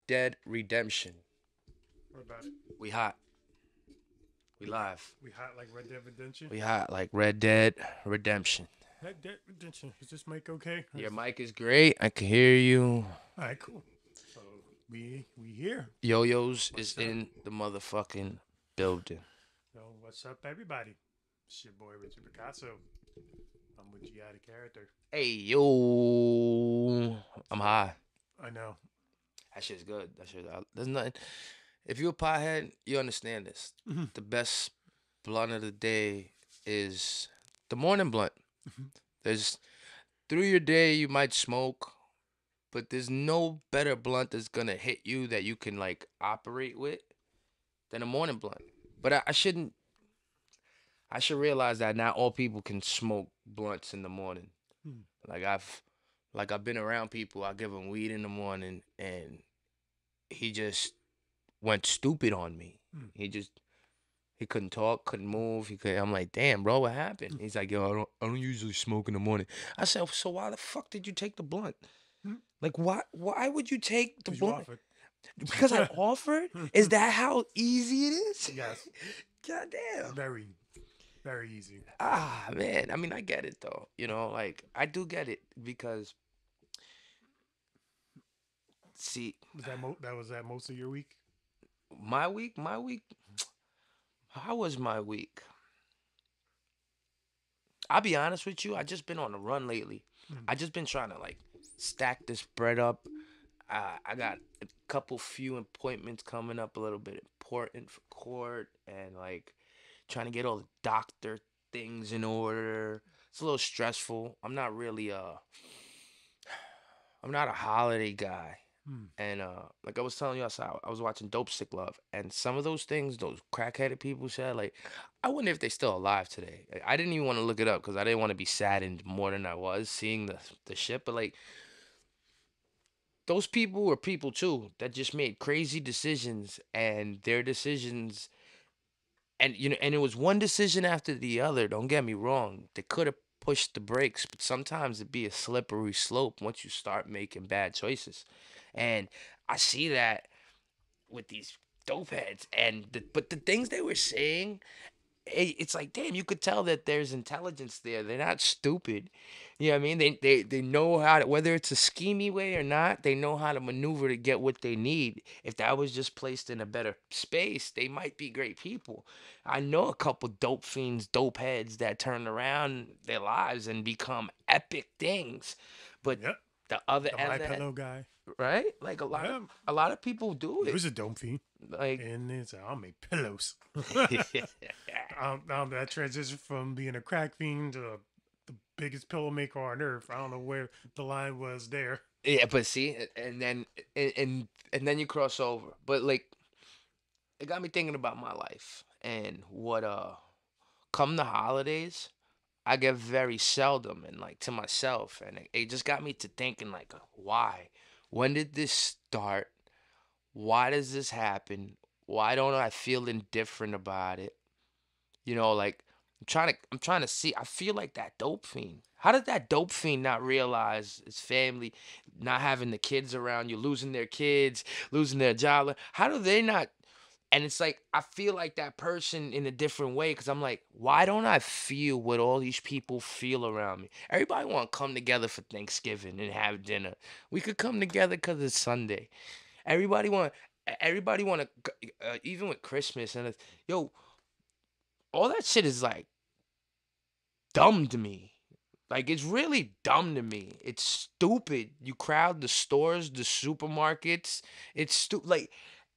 Dead Redemption. What about it? We hot. We We hot. live. We hot like Red Dead Redemption. We hot like Red Dead Redemption. Red Dead Redemption. Is this mic okay? Your mic is great. I can hear you. All right, cool. So we here. Yo-Yo's is What's up? in the motherfucking building. So what's up, everybody? It's your boy Richard Picasso. I'm with you out of character. Hey yo, I'm high. I know. That shit's good. There's nothing. If you're a pothead, you understand this. Mhm. The best blunt of the day is the morning blunt. Mhm. There's through your day you might smoke, but there's no better blunt that's gonna hit you that you can like operate with than a morning blunt. But I shouldn't. I should realize that not all people can smoke blunts in the morning. Mhm. Like I've been around people. I give them weed in the morning, and he just went stupid on me. Mhm. He couldn't talk, couldn't move. I'm like, damn, bro, what happened? He's like, yo, I don't usually smoke in the morning. I said, so why the fuck did you take the blunt? Mhm. Like, why would you take the Because you blunt? offered. Because I offered? Is that how easy it is? Yes. God damn. Very, very easy. Ah, man. I mean, I get it though. Like I do get it because see, That was that most of your week? my week, how was my week? I'll be honest with you, I just been on the run lately. Mhm. I just been trying to like stack this bread up. I got a couple few appointments coming up, a little bit important for court, and like trying to get all the doctor things in order. It's a little stressful. I'm not a holiday guy. Mhm. And like I was telling you outside, I was watching Dope Sick Love, and some of those things, those crackheaded people said, like, I wonder if they still alive today. Like, I didn't even want to look it up because I didn't want to be saddened more than I was seeing the shit. But like, those people were people too that just made crazy decisions, and their decisions, and and it was one decision after the other. Don't get me wrong; they could have pushed the brakes, but sometimes it'd be a slippery slope once you start making bad choices, and I see that with these dope heads but the things they were saying, it's like damn, you could tell that there's intelligence there. They're not stupid. You know what I mean? They know how to, whether it's a schemy way or not, they know how to maneuver to get what they need. If that was just placed in a better space, they might be great people. I know a couple dope fiends, dope heads that turn around their lives and become epic things, but Yep. the other The end My of that, Pillow guy. right? Like Yeah. a lot of people do He it. was a dome fiend. Like And it's I'll make pillows. That transition from being a crack fiend to the biggest pillow maker on earth. I don't know where the line was there. yeah, but see, and then you cross over. But like it got me thinking about my life and what come the holidays, I get very seldom and like to myself, and it just got me to thinking like why? When did this start? Why does this happen? Why don't I feel indifferent about it? Like I'm trying to see. I feel like that dope fiend. How did that dope fiend not realize his family, not having the kids around you, losing their kids, losing their job? How do they not? And it's like I feel like that person in a different way because I'm like, why don't I feel what all these people feel around me? Everybody want to come together for Thanksgiving and have dinner. We could come together because it's Sunday. Everybody want. Everybody want to, even with Christmas and yo, all that shit is like dumb to me. Like it's really dumb to me. It's stupid. You crowd the stores, the supermarkets. It's stupid. Like,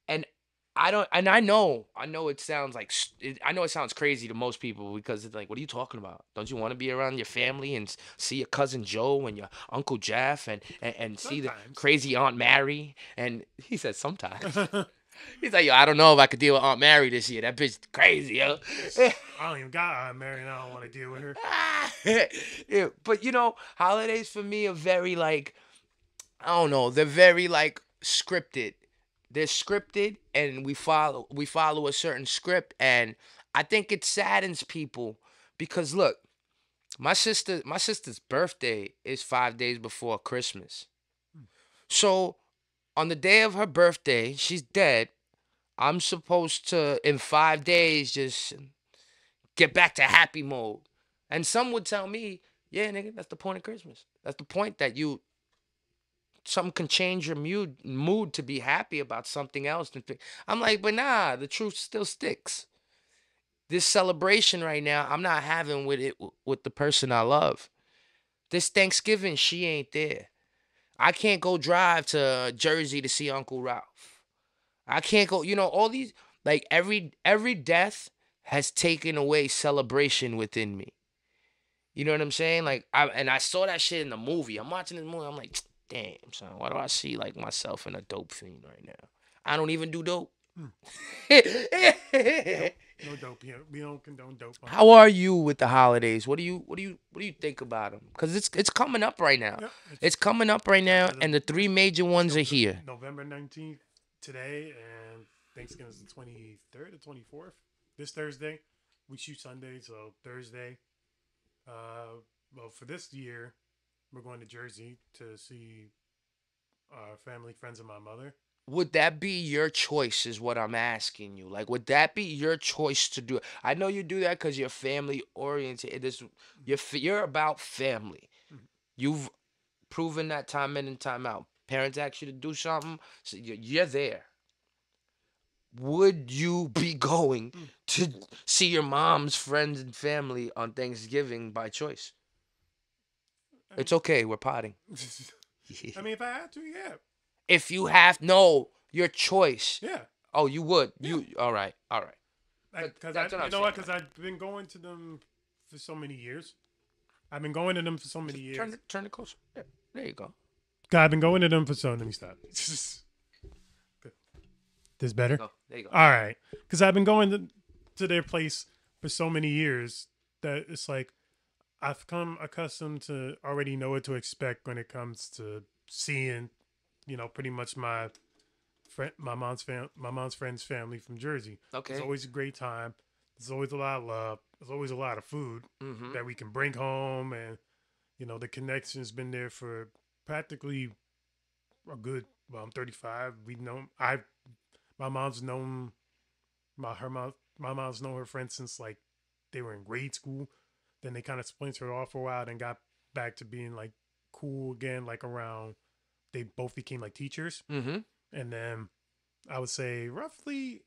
and I don't. And I know it sounds like. I know it sounds crazy to most people because it's like, what are you talking about? Don't you want to be around your family and see your cousin Joe and your uncle Jeff and see the Sometimes. crazy Aunt Mary? And he said sometimes. He's like, yo, I don't know if I could deal with Aunt Mary this year. That bitch crazy, yo. I don't even got Aunt Mary and I don't want to deal with her. Yeah, but holidays for me are very like I don't know, they're very like scripted. They're scripted and we follow a certain script, and I think it saddens people because look, my sister's birthday is 5 days before Christmas. So On the day of her birthday, she's dead. I'm supposed to, in 5 days, just get back to happy mode. And some would tell me, yeah, nigga, that's the point of Christmas. That's the point, that you, something can change your mood to be happy about something else. I'm like, but nah, the truth still sticks. This celebration right now, I'm not having with it with the person I love. This Thanksgiving, she ain't there. I can't go drive to Jersey to see Uncle Ralph. I can't go, all these, like, every death has taken away celebration within me. You know what I'm saying? Like, I saw that shit in the movie. I'm watching this movie. I'm like, damn, son, why do I see like myself in a dope fiend right now? I don't even do dope. Hmm. Nope. No dope here. We don't condone dope on How here. are you with the holidays? What do you think about them? Cause it's coming up right now. Yep. It's coming up right now, As of and the three major it's ones are here. November 19th today, and Thanksgiving is the 23rd or 24th. This Thursday, we shoot Sunday, so Thursday. Well, for this year, we're going to Jersey to see our family, friends of my mother. Would that be your choice? Is what I'm asking you. Like, would that be your choice to do it? I know you do that because you're family oriented. You're about family. Mhm. You've proven that time in and time out. Parents ask you to do something, so you're there. Would you be going Mhm. to see your mom's friends and family on Thanksgiving by choice? I It's mean, okay. We're potting. I mean, if I had to, yeah, If you have no, your choice. yeah, Oh, you would. yeah. You all right? All right. Because That's what you I'm know what? saying. Because Like, I've been going to them for so many years. I've been going to them for so many just turn years. it, turn it closer. Yeah, there you go. God, I've been going to them for so. Let me stop. This There you better? go. There you go. All right. Because I've been going to their place for so many years that it's like I've come accustomed to already know what to expect when it comes to seeing, pretty much my mom's friend's family from Jersey. It's Okay. always a great time. There's always a lot of love. There's always a lot of food Mm-hmm. that we can bring home, and the connection's been there for practically a good. Well, I'm 35. We know my mom's known my mom's known her friends since like they were in grade school. Then they kind of splintered off for a while and got back to being like cool again, like around they both became like teachers. Mm-hmm. And then I would say roughly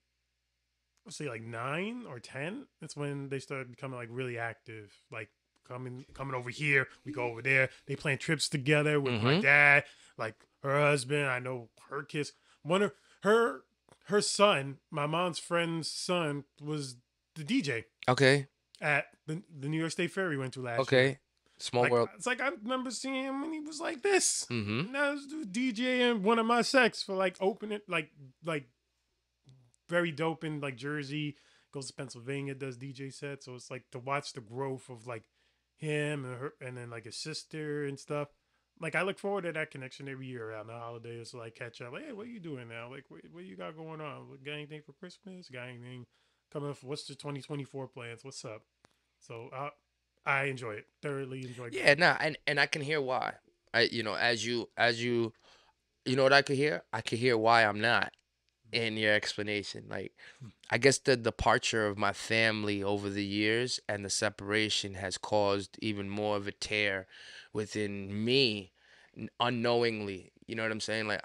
let's say like 9 or 10. That's when they started becoming like really active. Like coming over here, we go over there. They plan trips together with my Mm-hmm. dad, like her husband. I know her kids. One of her her son, my mom's friend's son, was the DJ Okay. at the New York State Fair we went to last year. Okay. Small Like world. it's like I remember seeing him when he was like this. Mm-hmm. Now this dude DJing one of my sex for like opening like very dope in like Jersey, goes to Pennsylvania, does DJ sets. So it's like to watch the growth of like him and her, and then like his sister and stuff. Like I look forward to that connection every year around the holidays. So like catch up. Like, hey, what are you doing now? Like, what you got going on? Got anything for Christmas? Got anything coming up? What's the 2024 plans? What's up? So I enjoy it. Thoroughly enjoy Yeah. going. Nah. And I can hear why. As you know what I could hear. I could hear why I'm not in your explanation. Like, I guess the departure of my family over the years and the separation has caused even more of a tear within me unknowingly. You know what I'm saying? Like,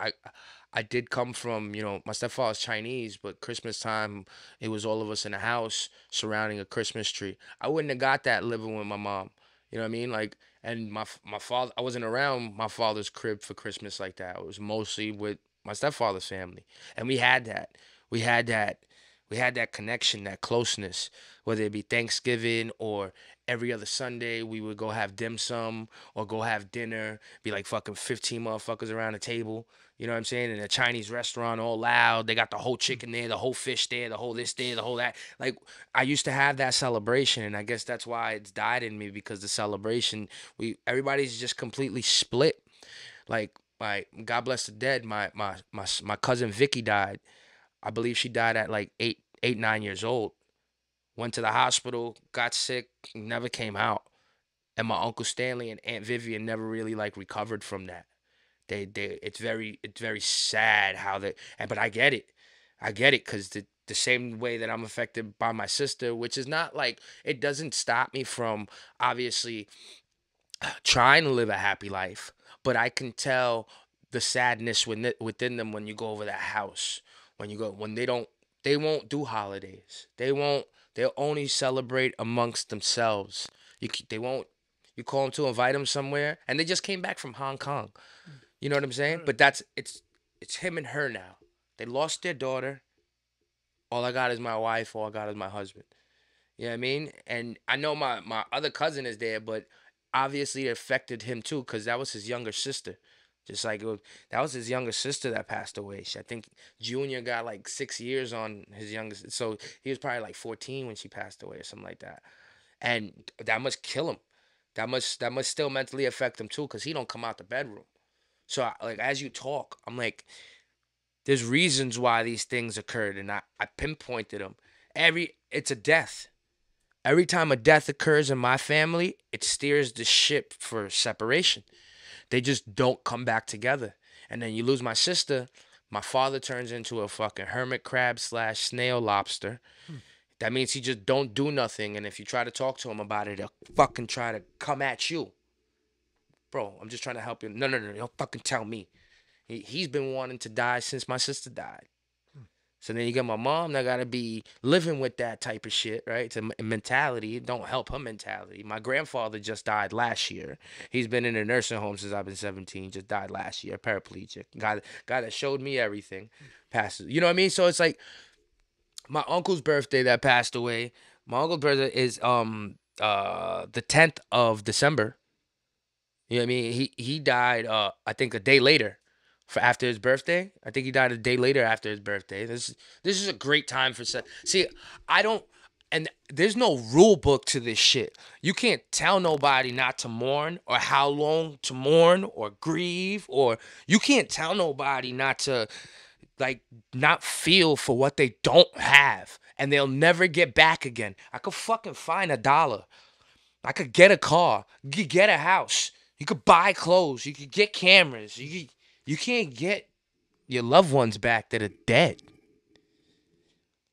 I did come from, my stepfather's Chinese, but Christmas time it was all of us in a house surrounding a Christmas tree. I wouldn't have got that living with my mom. You know what I mean? Like, and my father, I wasn't around my father's crib for Christmas like that. It was mostly with my stepfather's family, and we had that. We had that. We had that connection, that closeness, whether it be Thanksgiving or every other Sunday, we would go have dim sum or go have dinner, be like fucking 15 motherfuckers around the table. You know what I'm saying? In a Chinese restaurant, all loud. They got the whole chicken there, the whole fish there, the whole this there, the whole that. Like, I used to have that celebration, and I guess that's why it's died in me because the celebration, everybody's just completely split. Like God bless the dead. My cousin Vicky died. I believe she died at like 9 years old. Went to the hospital, got sick, never came out. And my uncle Stanley and Aunt Vivian never really like recovered from that. it's very sad how they. And but I get it because the same way that I'm affected by my sister, which is not like it doesn't stop me from obviously trying to live a happy life, but I can tell the sadness within them when you go over that house. When you go when they won't do holidays. They'll only celebrate amongst themselves. They won't you call them to invite them somewhere and they just came back from Hong Kong. You know what I'm saying? Right. But it's him and her now. They lost their daughter. All I got is my wife, all I got is my husband. You know what I mean? And I know my other cousin is there, but obviously it affected him too because that was his younger sister. Just like that was his younger sister that passed away. I think Junior got like 6 years on his youngest, so he was probably like 14 when she passed away or something like that. And that must kill him. That must still mentally affect him too because he don't come out the bedroom. So like as you talk, I'm like, there's reasons why these things occurred, and I pinpointed them. It's a death. Every time a death occurs in my family, it steers the ship for separation. They just don't come back together. And then you lose my sister, my father turns into a fucking hermit crab slash snail lobster. Hmm. That means he just don't do nothing. And if you try to talk to him about it, he'll fucking try to come at you. Bro, I'm just trying to help you. No, no, no, don't fucking tell me. He's been wanting to die since my sister died. Hmm. So then you get my mom that gotta be living with that type of shit, right? It's a mentality. It don't help her mentality. My grandfather just died last year. He's been in a nursing home since I've been 17. Just died last year, paraplegic. Guy that showed me everything. Passes. You know what I mean? So it's like my uncle's birthday that passed away. My uncle's birthday is the 10th of December. You know what I mean? He died I think a day later for after his birthday. I think he died a day later after his birthday. This is a great time for see, I don't and there's no rule book to this shit. You can't tell nobody not to mourn or how long to mourn or grieve or you can't tell nobody not to like not feel for what they don't have and they'll never get back again. I could fucking find $1. I could get a car. You could get a house. You could buy clothes. You could get cameras. You can't get your loved ones back that are dead.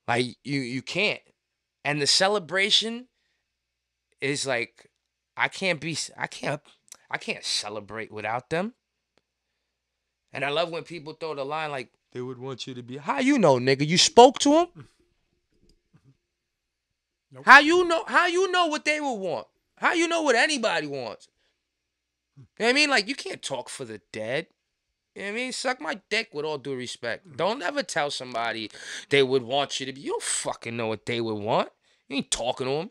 Like you can't. And the celebration is like I can't celebrate without them. And I love when people throw the line like they would want you to be. How you know, nigga? You spoke to them? Nope. How you know? How you know what they would want? How you know what anybody wants? You know what I mean? Like you can't talk for the dead. You know what I mean? Suck my dick with all due respect. Don't ever tell somebody they would want you to be. You don't fucking know what they would want. You ain't talking to them.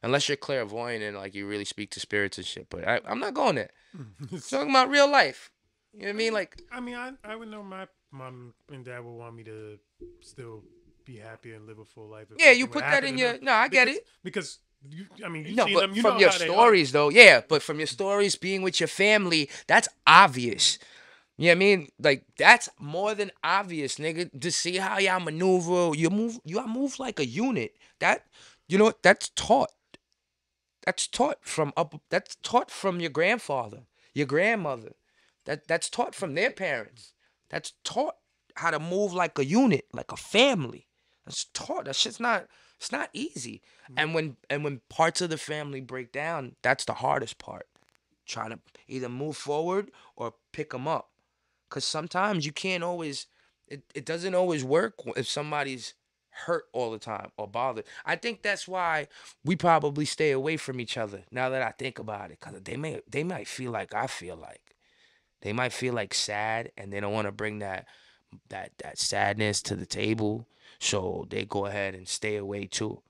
Unless you're clairvoyant and like you really speak to spirits and shit. But I'm not going there. Talking about real life. You know what I mean? Like, I would know my mom and dad would want me to still be happy and live a full life if yeah, you something would put that happen in to them. your. No, I get Because it. because you've No, seen but them, you from know your how they are. stories though, yeah. But from your stories being with your family, that's obvious. You know what I mean? Like that's more than obvious, nigga. To see how y'all maneuver, y'all move like a unit. That you know what? That's taught. That's taught from your grandfather, your grandmother. That's taught from their parents. That's taught how to move like a unit, like a family. That's taught. That shit's not it's not easy. Nope. And when parts of the family break down, that's the hardest part. Trying to either move forward or pick them up. Cause sometimes you can't always it doesn't always work if somebody's hurt all the time or bothered. I think that's why we probably stay away from each other now that I think about it. Cause they might feel like I feel like. They might feel like sad and they don't want to bring that sadness to the table. So they go ahead and stay away too.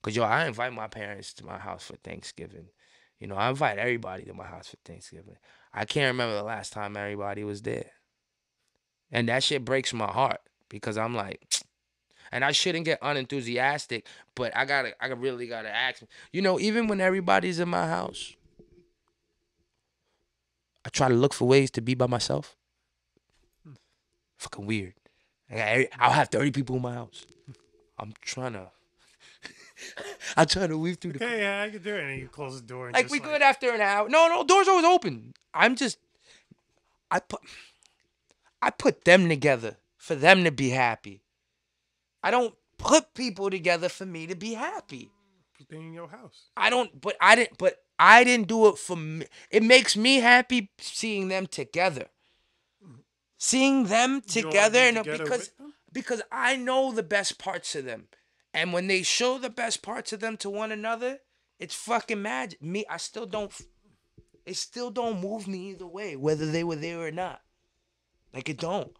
Cause yo, I invite my parents to my house for Thanksgiving. You know, I invite everybody to my house for Thanksgiving. I can't remember the last time everybody was there. And that shit breaks my heart because I'm like, and I shouldn't get unenthusiastic, but I really gotta ask. You know, even when everybody's in my house, I try to look for ways to be by myself. Fucking weird. I'll have 30 people in my house. I'm trying to, I'm trying to weave through the, Okay, yeah, I could do it. And you close the door and like just we like good after an hour. No, no, doors always open. I put. I put them together for them to be happy. I don't put people together for me to be happy. They in your house. I didn't do it for me. It makes me happy seeing them together. Seeing them You don't want to together be and together because with them. because I know the best parts of them. And when they show the best parts of them to one another, it's fucking magic. Me, I still don't it still don't move me either way, whether they were there or not. Like it don't.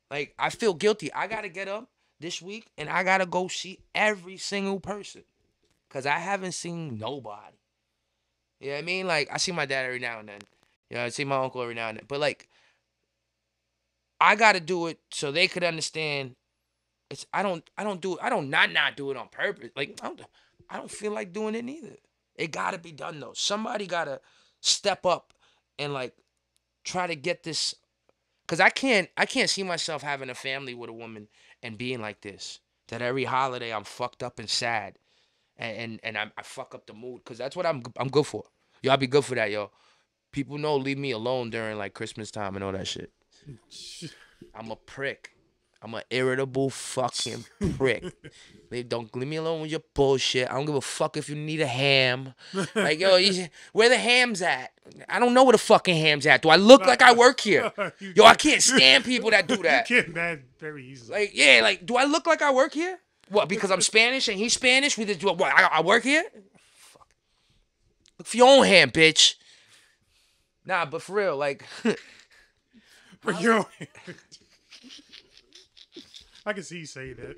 Like I feel guilty. I gotta get up this week and I gotta go see every single person. Cause I haven't seen nobody. You know what I mean? Like I see my dad every now and then. You know, I see my uncle every now and then. But like I gotta do it so they could understand. It's I don't not do it on purpose. Like I don't feel like doing it neither. It gotta be done though. Somebody gotta step up and like try to get this. Cause I can't see myself having a family with a woman and being like this. That every holiday I'm fucked up and sad, and I fuck up the mood. Cause that's what I'm good for. Yo, I'll be good for that, yo. People know leave me alone during like Christmas time and all that shit. I'm a prick. I'm an irritable fucking prick. Don't leave me alone with your bullshit. I don't give a fuck if you need a ham. Like, yo, where the ham's at? I don't know where the fucking ham's at. Do I look like I work here? Yo, I can't stand people that do You that. get mad very easily. Like, yeah, like, do I look like I work here? What, because I'm Spanish and he's Spanish? We just do what? I work here? Fuck. Look for your own ham, bitch. Nah, but for real, like, But yo, I can see you saying that.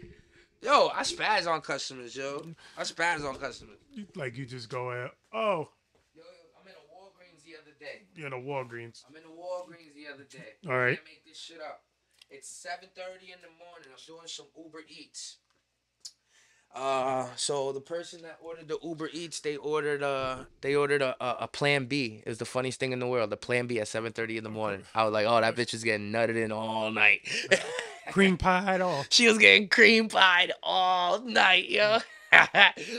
yo, I spaz on customers, yo. I spaz on customers. Like you just go out. Oh, Yo, I'm in a Walgreens the other day. you're in a Walgreens. I'm in a Walgreens the other day. All right. Can't make this shit up. It's 7:30 in the morning. I'm doing some Uber Eats. So the person that ordered the Uber Eats, they ordered a Plan B. It was the funniest thing in the world. The Plan B at 7:30 in the morning. I was like, oh, that bitch is getting nutted in all night. Cream pie at all. She was getting cream pied all night, yo.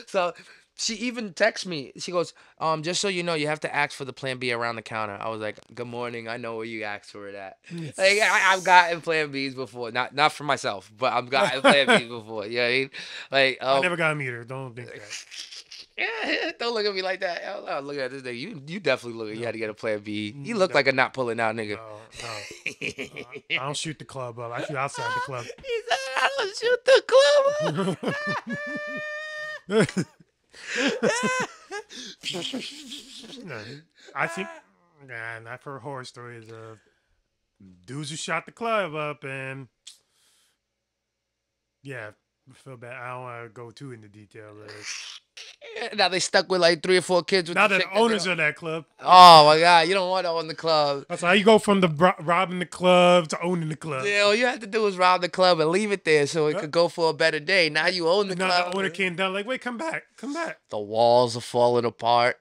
So she even texts me. She goes, just so you know, you have to ask for the Plan B around the counter. I was like, good morning. I know where you asked for it at. Like I've gotten Plan Bs before, not for myself, but I've gotten Plan Bs before. You know what I mean? Like I never got a meter. Don't think that. yeah, don't look at me like that. I was looking at this nigga. You definitely look. You had to get a Plan B. You look No. like a not pulling out nigga. No. I don't shoot the club up. I shoot outside the club. He said, I don't shoot the club up. No, I think, nah, I've heard horror stories of dudes who shot the club up, and yeah, I feel bad. I don't want to go too into detail. Now they stuck with like 3 or 4 kids. With Now the that chick the owners of that club. Oh my god, you don't want to own the club. That's how you go from the robbing the club to owning the club. Yeah, all you have to do is rob the club and leave it there so it could go for a better day. Now you own the Now club. the owner came down like, wait, come back. The walls are falling apart.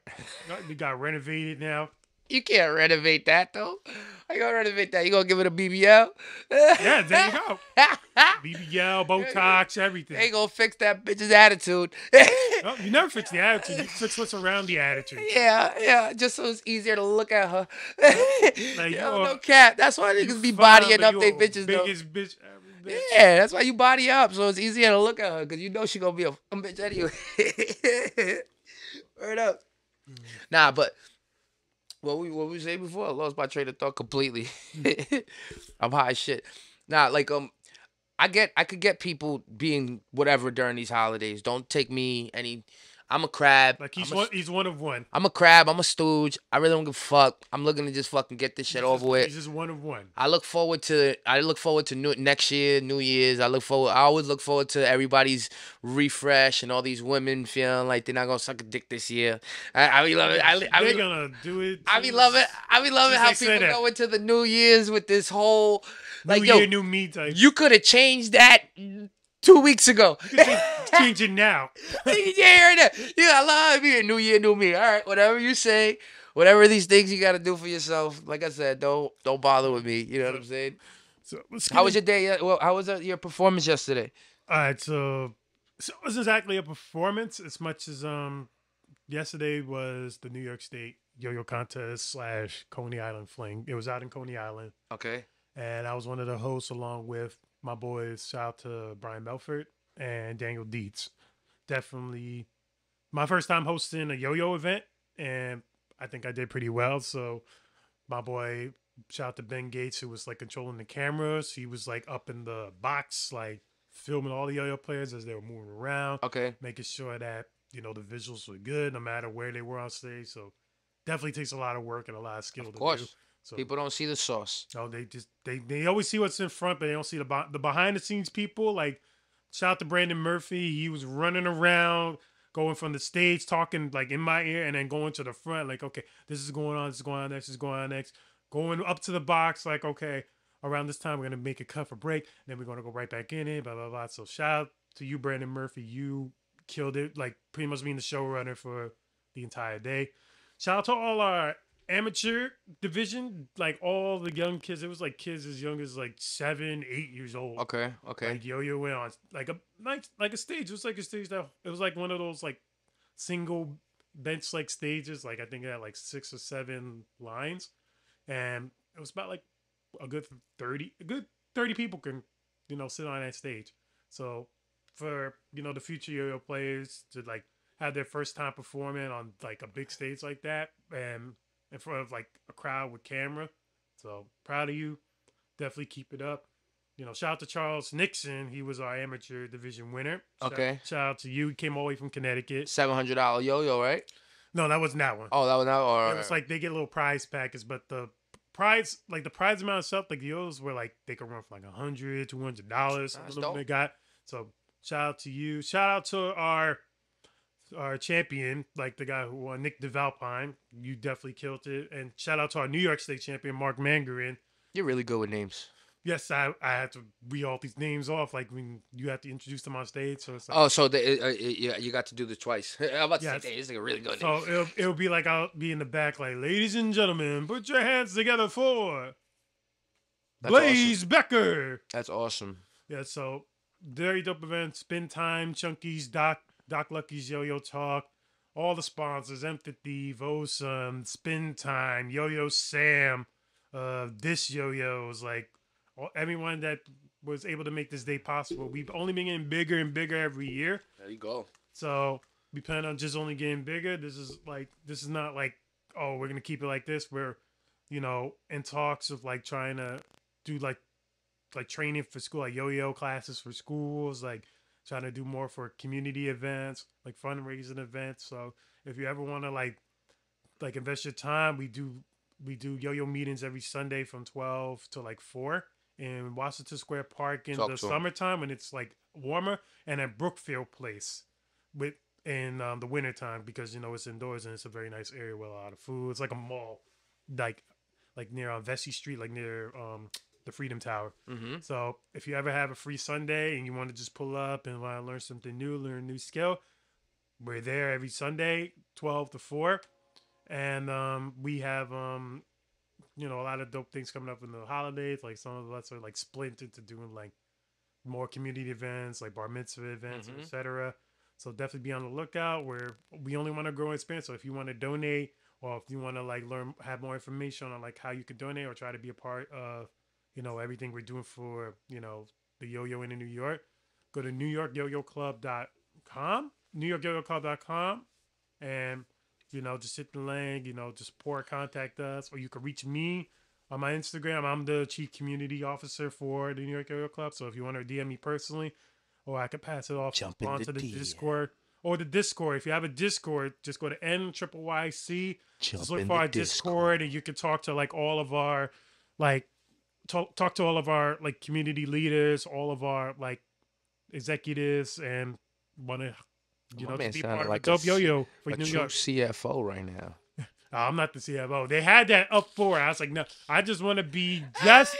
You got renovated now. You can't renovate that though. How you gonna renovate that? You gonna give it a BBL? Yeah, there you go. BBL, Botox, everything. They gonna fix that bitch's attitude. No, you never fix the attitude. You fix what's around the attitude. Yeah, just so it's easier to look at her. Like, Yo, no cap. That's why niggas be bodying up they bitches though. Biggest bitch ever. Bitch. Yeah, that's why you body up, so it's easier to look at her, because you know she gonna be a bitch anyway. Word up. Nah, but what we say before, I lost my train of thought completely. I'm high as shit. Nah, like I could get people being whatever during these holidays. Don't take me any. I'm a crab. Like he's one of one. I'm a crab. I'm a stooge. I really don't give a fuck. I'm looking to just fucking get this shit over with. He's just one of one. I look forward to next year, New Year's. I always look forward to everybody's refresh and all these women feeling like they're not gonna suck a dick this year. I be loving. They're gonna do it. I be loving how people go into the New Year's with this whole like New year, new me type. You could have changed that 2 weeks ago. Change it now. Yeah, I love you. New year, new me. All right, whatever you say, whatever these things you gotta do for yourself. Like I said, don't bother with me. You know what I'm saying? So how was your day? Well, how was your performance yesterday? All right, so it wasn't exactly a performance as much as yesterday was the New York State Yo-Yo Contest / Coney Island Fling. It was out in Coney Island. Okay. and I was one of the hosts along with my boys. Shout out to Brian Melford and Daniel Dietz. Definitely my first time hosting a yo-yo event, and I think I did pretty well. So my boy, shout out to Ben Gates, who was like controlling the cameras. He was like up in the box, like filming all the yo-yo players as they were moving around, Okay. making sure that the visuals were good no matter where they were on stage. So definitely takes a lot of work and a lot of skill Of to do. course. So People don't see the sauce. no, they always see what's in front, but they don't see the behind the scenes people. Like shout out to Brandon Murphy. He was running around, going from the stage, talking like in my ear, and then going to the front. Like, okay, this is going on. This is going on next. This is going on next. Going up to the box. Like, okay, around this time we're gonna make a cut for break. Then we're gonna go right back in it. Blah blah blah. So shout out to you, Brandon Murphy. You killed it. Like pretty much being the showrunner for the entire day. Shout out to all our amateur division, like all the young kids. It was like kids as young as like 7, 8 years old. Okay. Okay. Like yo-yo went on like a stage. It was like a stage that it was like one of those like single bench like stages. Like I think it had like 6 or 7 lines, and it was about like a good 30 people can sit on that stage. So for the future yo-yo players to like have their first time performing on like a big stage like that, and in front of like a crowd with camera. So proud of you. Definitely keep it up. Shout out to Charles Nixon. He was our amateur division winner. Okay. Shout out to you. He came all the way from Connecticut. $700 yo-yo, right? No, that wasn't that one. Oh, that was not. It was like they get a little prize package, but the prize amount of stuff, like the O's were like they could run for like $100, $200. That's Some of them dope. they got. So shout out to you. Shout out to our champion, like the guy who won, Nick DeValpine. You definitely killed it. And shout out to our New York State champion, Mark Mangarin. You're really good with names. Yes, I had to read all these names off. Like when you have to introduce them on stage, so it's like Oh, so you got to do this twice. I'm about to yes. say, "Dang, this is a really good name." So it'll be like I'll be in the back, like, ladies and gentlemen, put your hands together for That's awesome. Blaze Becker. That's awesome. Yeah, so very dope event. Spin Time, Chunky's, Doc Lucky's Yo-Yo Talk, all the sponsors, Empathy, Vosum, Spin Time, Yo-Yo Sam, This Yo-Yo's, like everyone that was able to make this day possible. We've only been getting bigger and bigger every year. There you go. So we plan on just only getting bigger. This is not like, oh, we're gonna keep it like this. We're, in talks of like trying to do like training for school, like yo-yo classes for schools, like trying to do more for community events, like fundraising events. So if you ever want to like invest your time, we do yo-yo meetings every Sunday from 12 to like 4 in Washington Square Park in Talk the to him. summertime when it's like warmer, and at Brookfield Place with in the wintertime because it's indoors and it's a very nice area with a lot of food. It's like a mall, like near Vesey Street, like near the Freedom Tower. Mm-hmm. So if you ever have a free Sunday and you want to just pull up and want to learn something new, learn a new skill, we're there every Sunday, 12 to 4. And we have a lot of dope things coming up in the holidays. Like some of us are like split into doing like more community events, like bar mitzvah events, Mm-hmm. etc. So definitely be on the lookout. Where we only want to grow and expand. So if you want to donate, or if you want to like learn, have more information on like how you can donate or try to be a part of, everything we're doing for the yo-yo in New York, go to newyorkyoyoclub.com, newyorkyoyoclub.com, and just hit the link, just support, contact us, or you can reach me on my Instagram. I'm the chief community officer for the New York Yo-Yo Club. So if you want to DM me personally, or I could pass it off Jump in onto the the DM. Discord. Or the Discord. If you have a Discord, just go to NYYC. Just look for our Discord, and you can talk to like all of our like talk to all of our like community leaders, all of our like executives, and want to My man just be sounded part of like a dope yo-yo for a New true York. CFO right now. I'm not the CFO. They had that up for. I was like, no, I just want to be just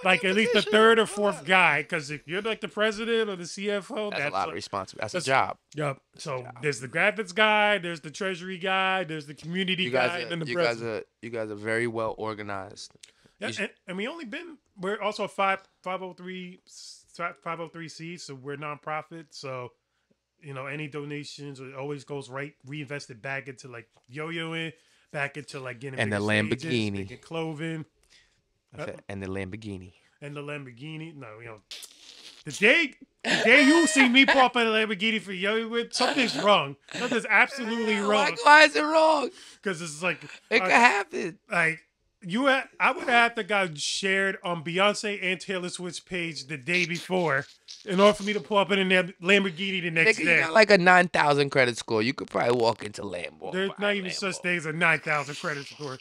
like at least the third or fourth guy. Because if you're like the president or the CFO, That's a lot of responsibility. That's a that's- job. Yep. So there's the graphics guy, there's the treasury guy, there's the community You guy, guys and then the you guys president. are very well organized. Yeah, you- and we only been. We're also 503c, so we're nonprofit. So any donations, it always goes reinvested back into like yo-yoing, back into like getting And the bigger stages, Lamborghini. making clothing. Uh, And the Lamborghini. and the Lamborghini. No, the day you see me pull up in a Lamborghini for yo with something's wrong. Something's absolutely wrong. Why is it wrong? Because it's like, It could happen. like I would have to got shared on Beyonce and Taylor Swift's page the day before in order for me to pull up in a Lamborghini the next Nigga, you day. got like a 9,000 credit score. You could probably walk into Lambo. There's Buy not a even such Lambo. thing as a 9,000 credit score.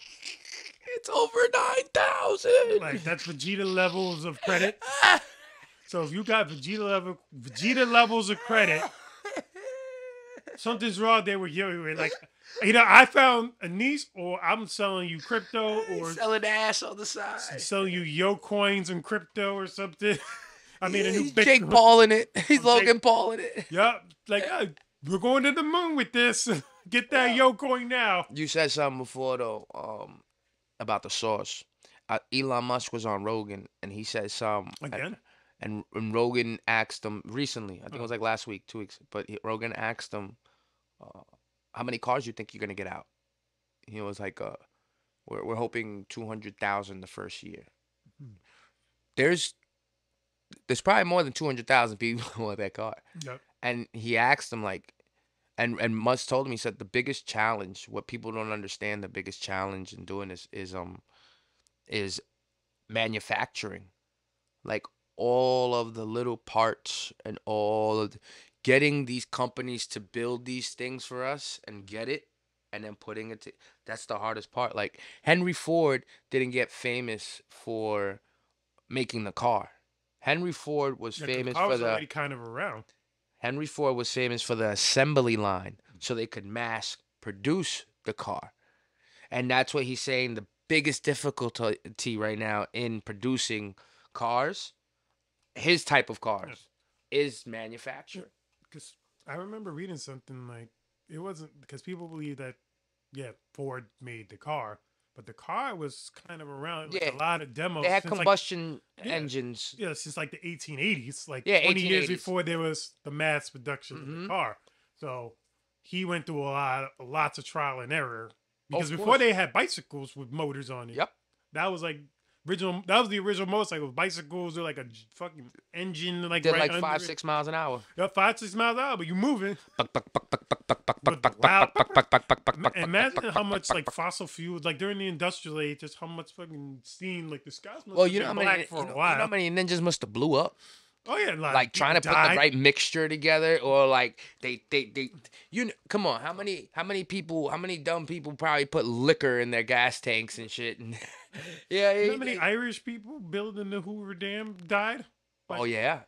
It's over 9,000. Like that's Vegeta levels of credit. So if you got Vegeta levels of credit, something's wrong there with you. Like, I found a niece, or I'm selling you crypto, or selling ass on the side. selling you yo coins and crypto or something. I mean, a new He's Bitcoin. Jake Paul in it. He's I'm Logan Jake- Paul in it. Yup. Like, we're going to the moon with this. Get that yo coin now. You said something before though, about the source. Elon Musk was on Rogan and he said something. Again? And Rogan asked him recently. I think it was like last week, 2 weeks. But Rogan asked him, "How many cars you think you're gonna get out?" He was like, we're hoping 200,000 the first year." Hmm. There's probably more than 200,000 people who want that car. Yep. And he asked him like, and Musk told him, he said the biggest challenge, what people don't understand, the biggest challenge in doing this is manufacturing, like all of the little parts and all of getting these companies to build these things for us and get it and then putting it to, that's the hardest part. Like Henry Ford didn't get famous for making the car. Henry Ford was Yeah, 'cause famous the car for was the already kind of around. Henry Ford was famous for the assembly line so they could mass produce the car. And that's what he's saying the biggest difficulty right now in producing cars, his type of cars, is manufacturing. Because I remember reading something like it wasn't because people believe that Ford made the car, but the car was kind of around like Yeah, a lot of demos. they had since, like, combustion yeah. engines. since like the 1880s, like Yeah, 20 years 1880s. before there was the mass production of the car. So he went through lots of trial and error because Of before course. they had bicycles with motors on it. Yep. That was like original. That was the original motorcycle. Bicycles are like a fucking engine, like Did right like under 5-6 miles an hour. Yeah, 5-6 miles an hour, but you moving. Buck, buck, buck, buck, buck, buck, buck, But buck, the loud- buck, buck, buck, buck, buck, buck, buck, Imagine buck, how buck, much buck, like buck. fossil fuels, like during the industrial age, just how much fucking steam, like the skies must Well, have you know been how black many, for a you while. know how many ninjas must have blew up? Oh yeah, Like trying to people put the died. right mixture together, or like they come on, how many dumb people probably put liquor in their gas tanks and shit, and yeah, You know how many Irish people building the Hoover Dam died? oh yeah,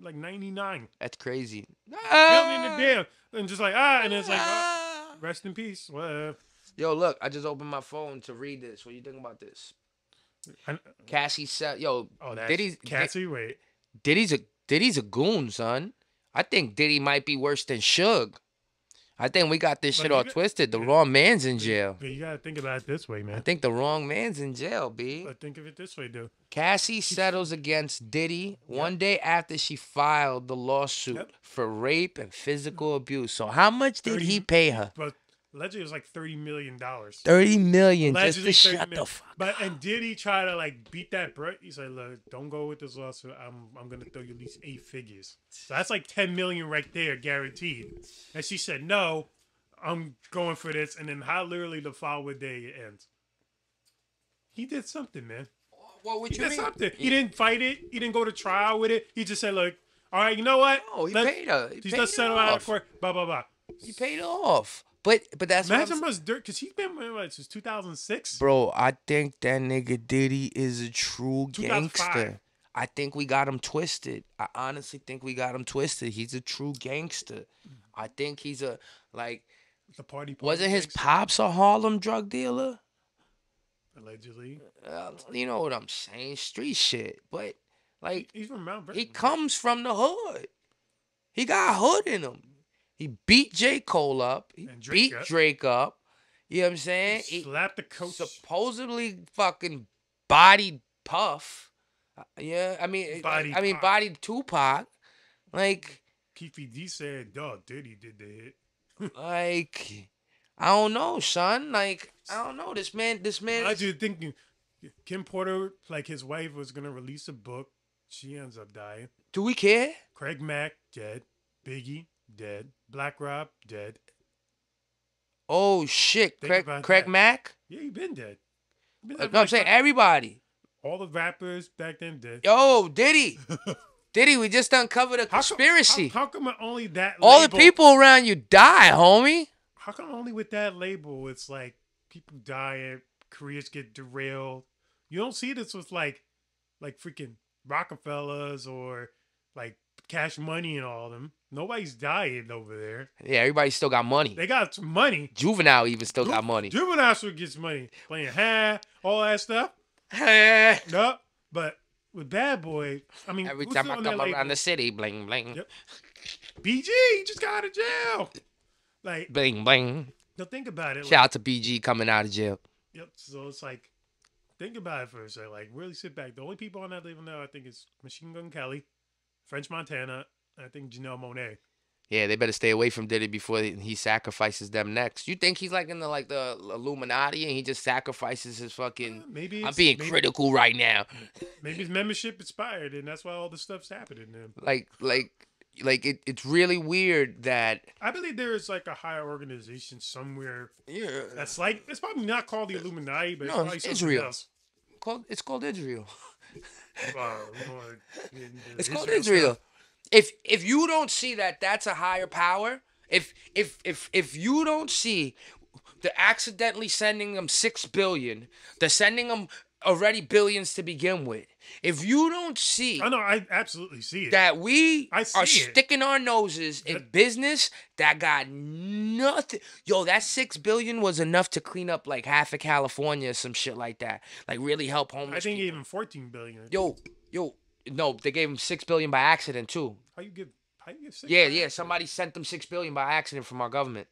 Like 99. that's crazy. Building the dam. And just like, and it's like, rest in peace. Well, Yo, look, I just opened my phone to read this. What do you think about this? Cassie said, "Yo, that's Diddy's Cassie, wait. Diddy's a goon, son. I think Diddy might be worse than Suge. I think we got this But shit you all got- twisted. The wrong man's in jail. But you gotta think about it this way, I man. think the wrong man's in jail, B. But think of it this way, dude. Cassie settles against Diddy one day after she filed the lawsuit Yep. for rape and physical abuse. So how much did 30 he pay her? But allegedly it was like $30 million. 30 million just Allegedly to 30 shut million. the fuck But and did he try to like beat that Brett? He said, "Look, don't go with this lawsuit. I'm gonna throw you at least 8 figures." So that's like 10 million right there, guaranteed. And she said, "No, I'm going for this." And then how literally the following day it ends. He did something, man. Well, what He you did mean? something. He didn't fight it. He didn't go to trial with it. He just said, "Look, all right, you know what? No, he Let's- paid her. He He's paid just her settle out of off. court. Blah blah blah." He paid off. But that's what I'm Imagine how much dirt, because he's been with what, since 2006. Bro, I think that nigga Diddy is a true 2005. gangster. I think we got him twisted. I honestly think we got him twisted. He's a true gangster. I think he's a, like, The party wasn't his gangster, pops a Harlem drug dealer? allegedly. You know what I'm saying? Street shit. But, like, He's from Mount he Vernon. comes from the hood. He got hood in him. He beat J. Cole up. He And Drake beat up. Drake up. You know what I'm saying? He Slapped the coach. supposedly fucking bodied Puff. Yeah, I mean, Pac. bodied Tupac. Like, Keith D said, "Dog, Diddy did the hit." like, I don't know, son. Like, I don't know. This man. I just thinking Kim Porter, like his wife, was gonna release a book. She ends up dying. Do we care? Craig Mack dead. Biggie dead. Black Rob dead. Oh shit, Think Craig about Craig that. Mack. Yeah, he been dead. He been dead for No, I'm like saying five. everybody. All the rappers back then dead. Yo, Diddy, we just uncovered a how come? conspiracy. How come only that All the label? people around you die, homie. How come only with that label? It's like people dying, careers get derailed. You don't see this with like freaking Rockefellers or like Cash Money and all of them. Nobody's dying over there. Yeah, everybody still got money. They got some money. Juvenile even still got money. Juvenile still gets money. Playing all that stuff. Every No. But with Bad Boy, I mean, who's time still I on come that around label? the city, bling bling, Yep. BG just got out of jail. Like, bling bling. now think about it. Shout Like, out to BG coming out of jail. yep. So it's like, think about it for a second. Like, really sit back. The only people on that label now, I think, is Machine Gun Kelly, French Montana, and I think Janelle Monáe. Yeah, they better stay away from Diddy before he sacrifices them next. You think he's like in the Illuminati and he just sacrifices his fucking? Maybe I'm it's being critical right now. maybe his membership expired, and that's why all this stuff's happening to him. It's really weird that I believe there is like a higher organization somewhere yeah, that's like it's probably not called the Illuminati, but it's No, probably it's something Israel. else. It's called Israel. We wanna get into It's called Israel Israel. stuff. If you don't see that that's a higher power, if you don't see they're accidentally sending them 6 billion, they're sending them already billions to begin with. If you don't see I know, I absolutely see it. that we I are see it. sticking our noses in business that got nothing. Yo, that 6 billion was enough to clean up like half of California or some shit like that. Like really help homeless I think people. even 14 billion. Yo, no, they gave him 6 billion by accident too. How you give? How you give six? Yeah, by yeah. accident? Somebody sent them 6 billion by accident from our government.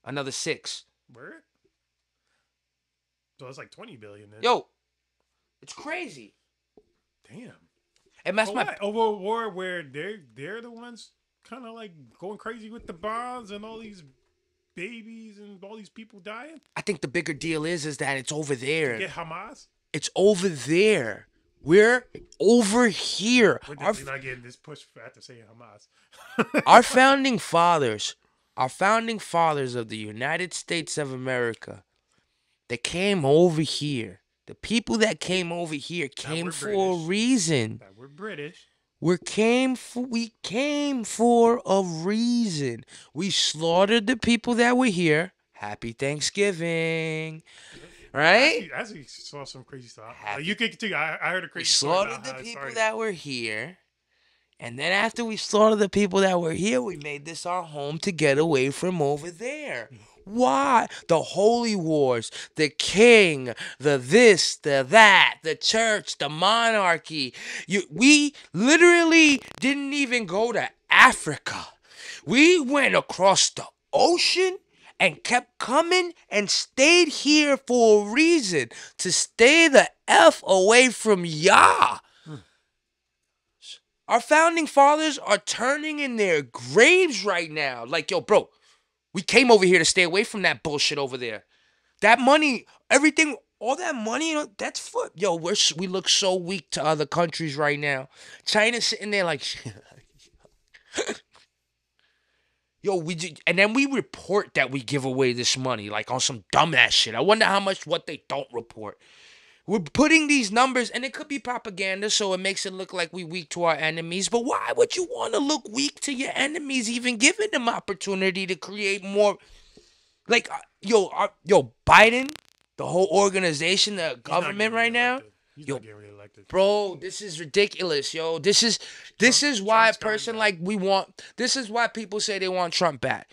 Another six. Where? So it's like 20 billion then. Yo, it's crazy. Damn. And that's For my what? Over a war where they're the ones kind of like going crazy with the bombs and all these babies and all these people dying. I think the bigger deal is that it's over there. Get Hamas. It's over there. We're over here. We're definitely not getting this push for after saying Hamas. Our founding fathers, our founding fathers of the United States of America, they came over here. The people that came over here came we're for a British. reason. That we're British. We came for a reason. We slaughtered the people that were here. Happy Thanksgiving. Right? I actually saw some crazy stuff. Happy- You can continue. I heard a We crazy story slaughtered about the how it people started. that were here. And then after we slaughtered the people that were here, we made this our home to get away from over there. Why? The holy wars, the king, the this, the that, the church, the monarchy. We literally didn't even go to Africa. We went across the ocean and kept coming and stayed here for a reason, to stay the F away from Yah. Our founding fathers are turning in their graves right now. Like, yo, bro, we came over here to stay away from that bullshit over there. That money, everything, all that money, that's for, yo, we look so weak to other countries right now. China's sitting there like, yo, and then we report that we give away this money, like on some dumbass shit. I wonder how much what they don't report. We're putting these numbers, and it could be propaganda, so it makes it look like we weak to our enemies. But why would you want to look weak to your enemies, even giving them opportunity to create more? Like, yo, Biden, the whole organization, the government right now, He's yo, not getting reelected. bro, this is ridiculous, yo. This is why a Trump's coming person back. like we want. This is why people say they want Trump back.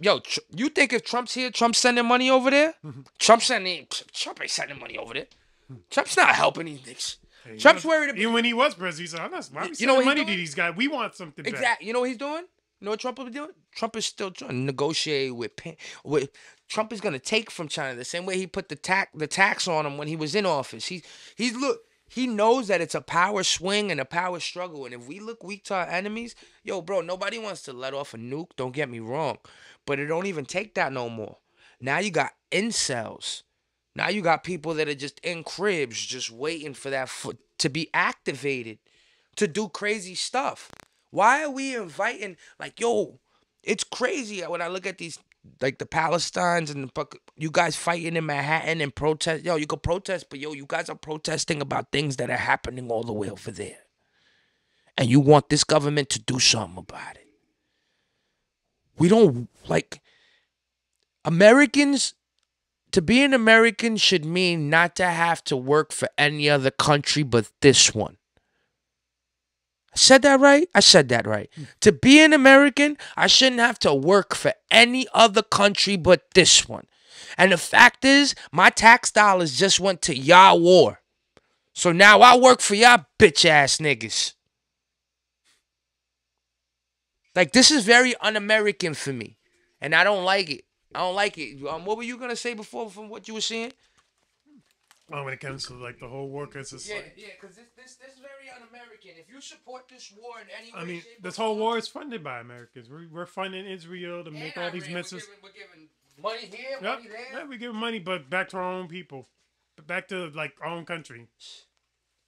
You think if Trump's here, Trump's sending money over there? Trump ain't sending money over there. Trump's not helping these niggas. Hey, Trump's worried about. Even when he was president, he said, "I'm not. Why are we You sending know what he's money to doing? these guys? We want something back." Exactly. You know what he's doing? You know what Trump will be doing? Trump is still trying to negotiate with. Trump is gonna take from China the same way he put the tax on him when he was in office. He knows that it's a power swing and a power struggle, and if we look weak to our enemies, yo, bro, nobody wants to let off a nuke. Don't get me wrong, but it don't even take that no more. Now you got incels Now you got people that are just in cribs, just waiting for that foot to be activated to do crazy stuff. Why are we inviting, like, yo, it's crazy when I look at these, like the Palestinians and you guys fighting in Manhattan and protest. Yo, you could protest, but yo, you guys are protesting about things that are happening all the way over there. And you want this government to do something about it. We don't, like, Americans, to be an American should mean not to have to work for any other country but this one. I said that right? I said that right. To be an American, I shouldn't have to work for any other country but this one. And the fact is, my tax dollars just went to y'all war. So now I work for y'all bitch ass niggas. Like, this is very un American for me. And I don't like it. I don't like it. What were you going to say before from what you were saying? When it comes to like the whole war, cause it's Yeah, like, yeah, because this is very un-American. If you support this war in any I way, mean, shape, or this whole form, war is funded by Americans. We're funding Israel to and make all these Iran, missiles. we're giving money here, Yep, money there. yeah, we give money, but back to our own people, back to like our own country.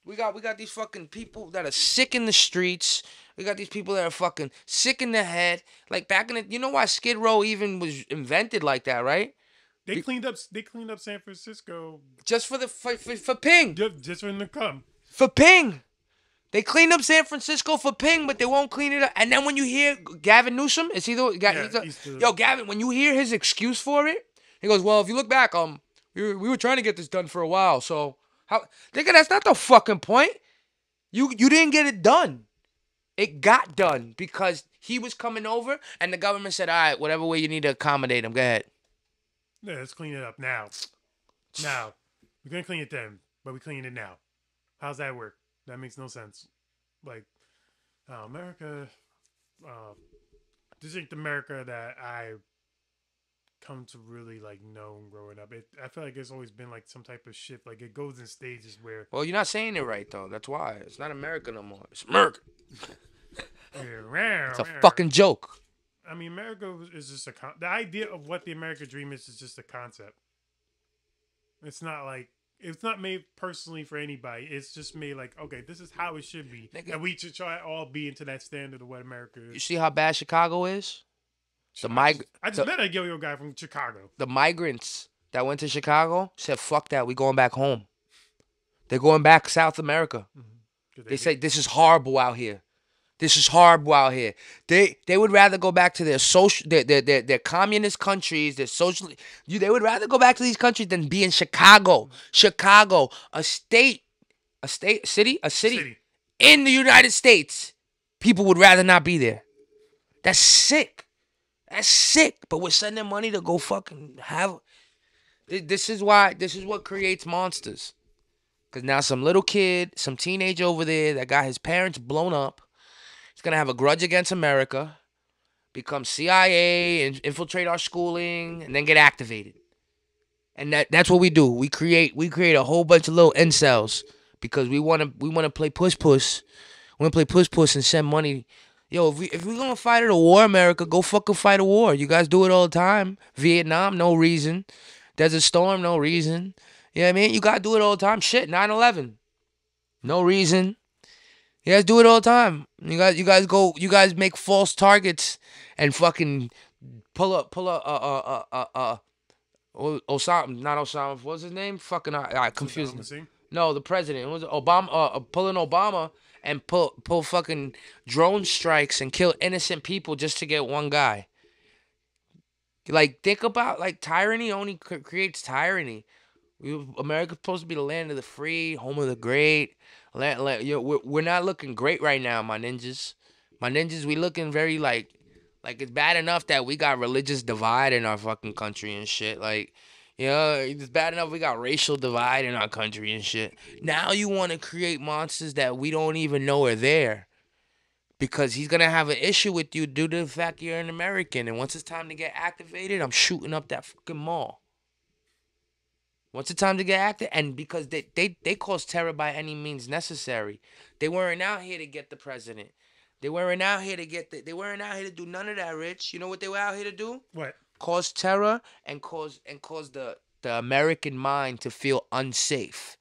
We got these fucking people that are sick in the streets. We got these people that are fucking sick in the head. Like back in the, you know why Skid Row even was invented like that, right? They cleaned up. They cleaned up San Francisco Just for the for Ping, just for them to come. for Ping. They cleaned up San Francisco for Ping, but they won't clean it up. And then when you hear Gavin Newsom, is he the Yeah, he's a, he's the yo Gavin? When you hear his excuse for it, he goes, "Well, if you look back, we were trying to get this done for a while. So how? Nigga, that's not the fucking point. You didn't get it done. It got done because he was coming over, and the government said, all right, whatever way you need to accommodate him, go ahead. yeah. Let's clean it up now. Now we're gonna clean it then, but we clean it now. How's that work? That makes no sense. Like America, uh, this ain't the America that I come to really like know growing up. I feel like it's always been like some type of shift. Like it goes in stages where Well, you're not saying it right though. That's why it's not America no more. It's America. It's a fucking joke. I mean, America is just the idea of what the American dream is just a concept. It's not like it's not made personally for anybody. It's just made like, okay, this is how it should be, Nigga, and we should try all be into that standard of what America you is. see how bad Chicago is? The I just the, met a yo-yo guy from Chicago. the migrants that went to Chicago said, "Fuck that, we going back home." They're going back South America. They say this is horrible out here. This is horrible out here. They would rather go back to their social their communist countries, their social they would rather go back to these countries than be in Chicago. Chicago, a city City. in the United States. People would rather not be there. That's sick. That's sick. But we're sending money to go fucking have this is what creates monsters. Cause now some little kid, some teenager over there that got his parents blown up, he's gonna have a grudge against America, become CIA and infiltrate our schooling, and then get activated. And that's what we do. We create a whole bunch of little incels because we wanna play puss puss. We wanna play puss puss and send money. Yo, if we gonna fight at a war, America, go fucking fight a war. You guys do it all the time. Vietnam, no reason. Desert Storm, no reason. You know what I mean? You gotta do it all the time. Shit, 9/11, no reason. You guys do it all the time. You guys make false targets and fucking pull up, Osama, not Osama. What's his name? Fucking, I confused him. No, the president. It was Obama. Pulling Obama and pull fucking drone strikes and kill innocent people just to get one guy. Like, think about, like, tyranny only creates tyranny. America's supposed to be the land of the free, home of the great. We're not looking great right now, my ninjas. My ninjas, we looking very like it's bad enough that we got religious divide in our fucking country and shit. Like, it's bad enough we got racial divide in our country and shit. Now you want to create monsters that we don't even know are there because he's gonna have an issue with you due to the fact you're an American. And once it's time to get activated, I'm shooting up that fucking mall. Once it's time to get active, and because they cause terror by any means necessary. They weren't out here to get the president. They weren't out here to they weren't out here to do none of that, Rich. You know what they were out here to do? What? Cause terror and cause the American mind to feel unsafe.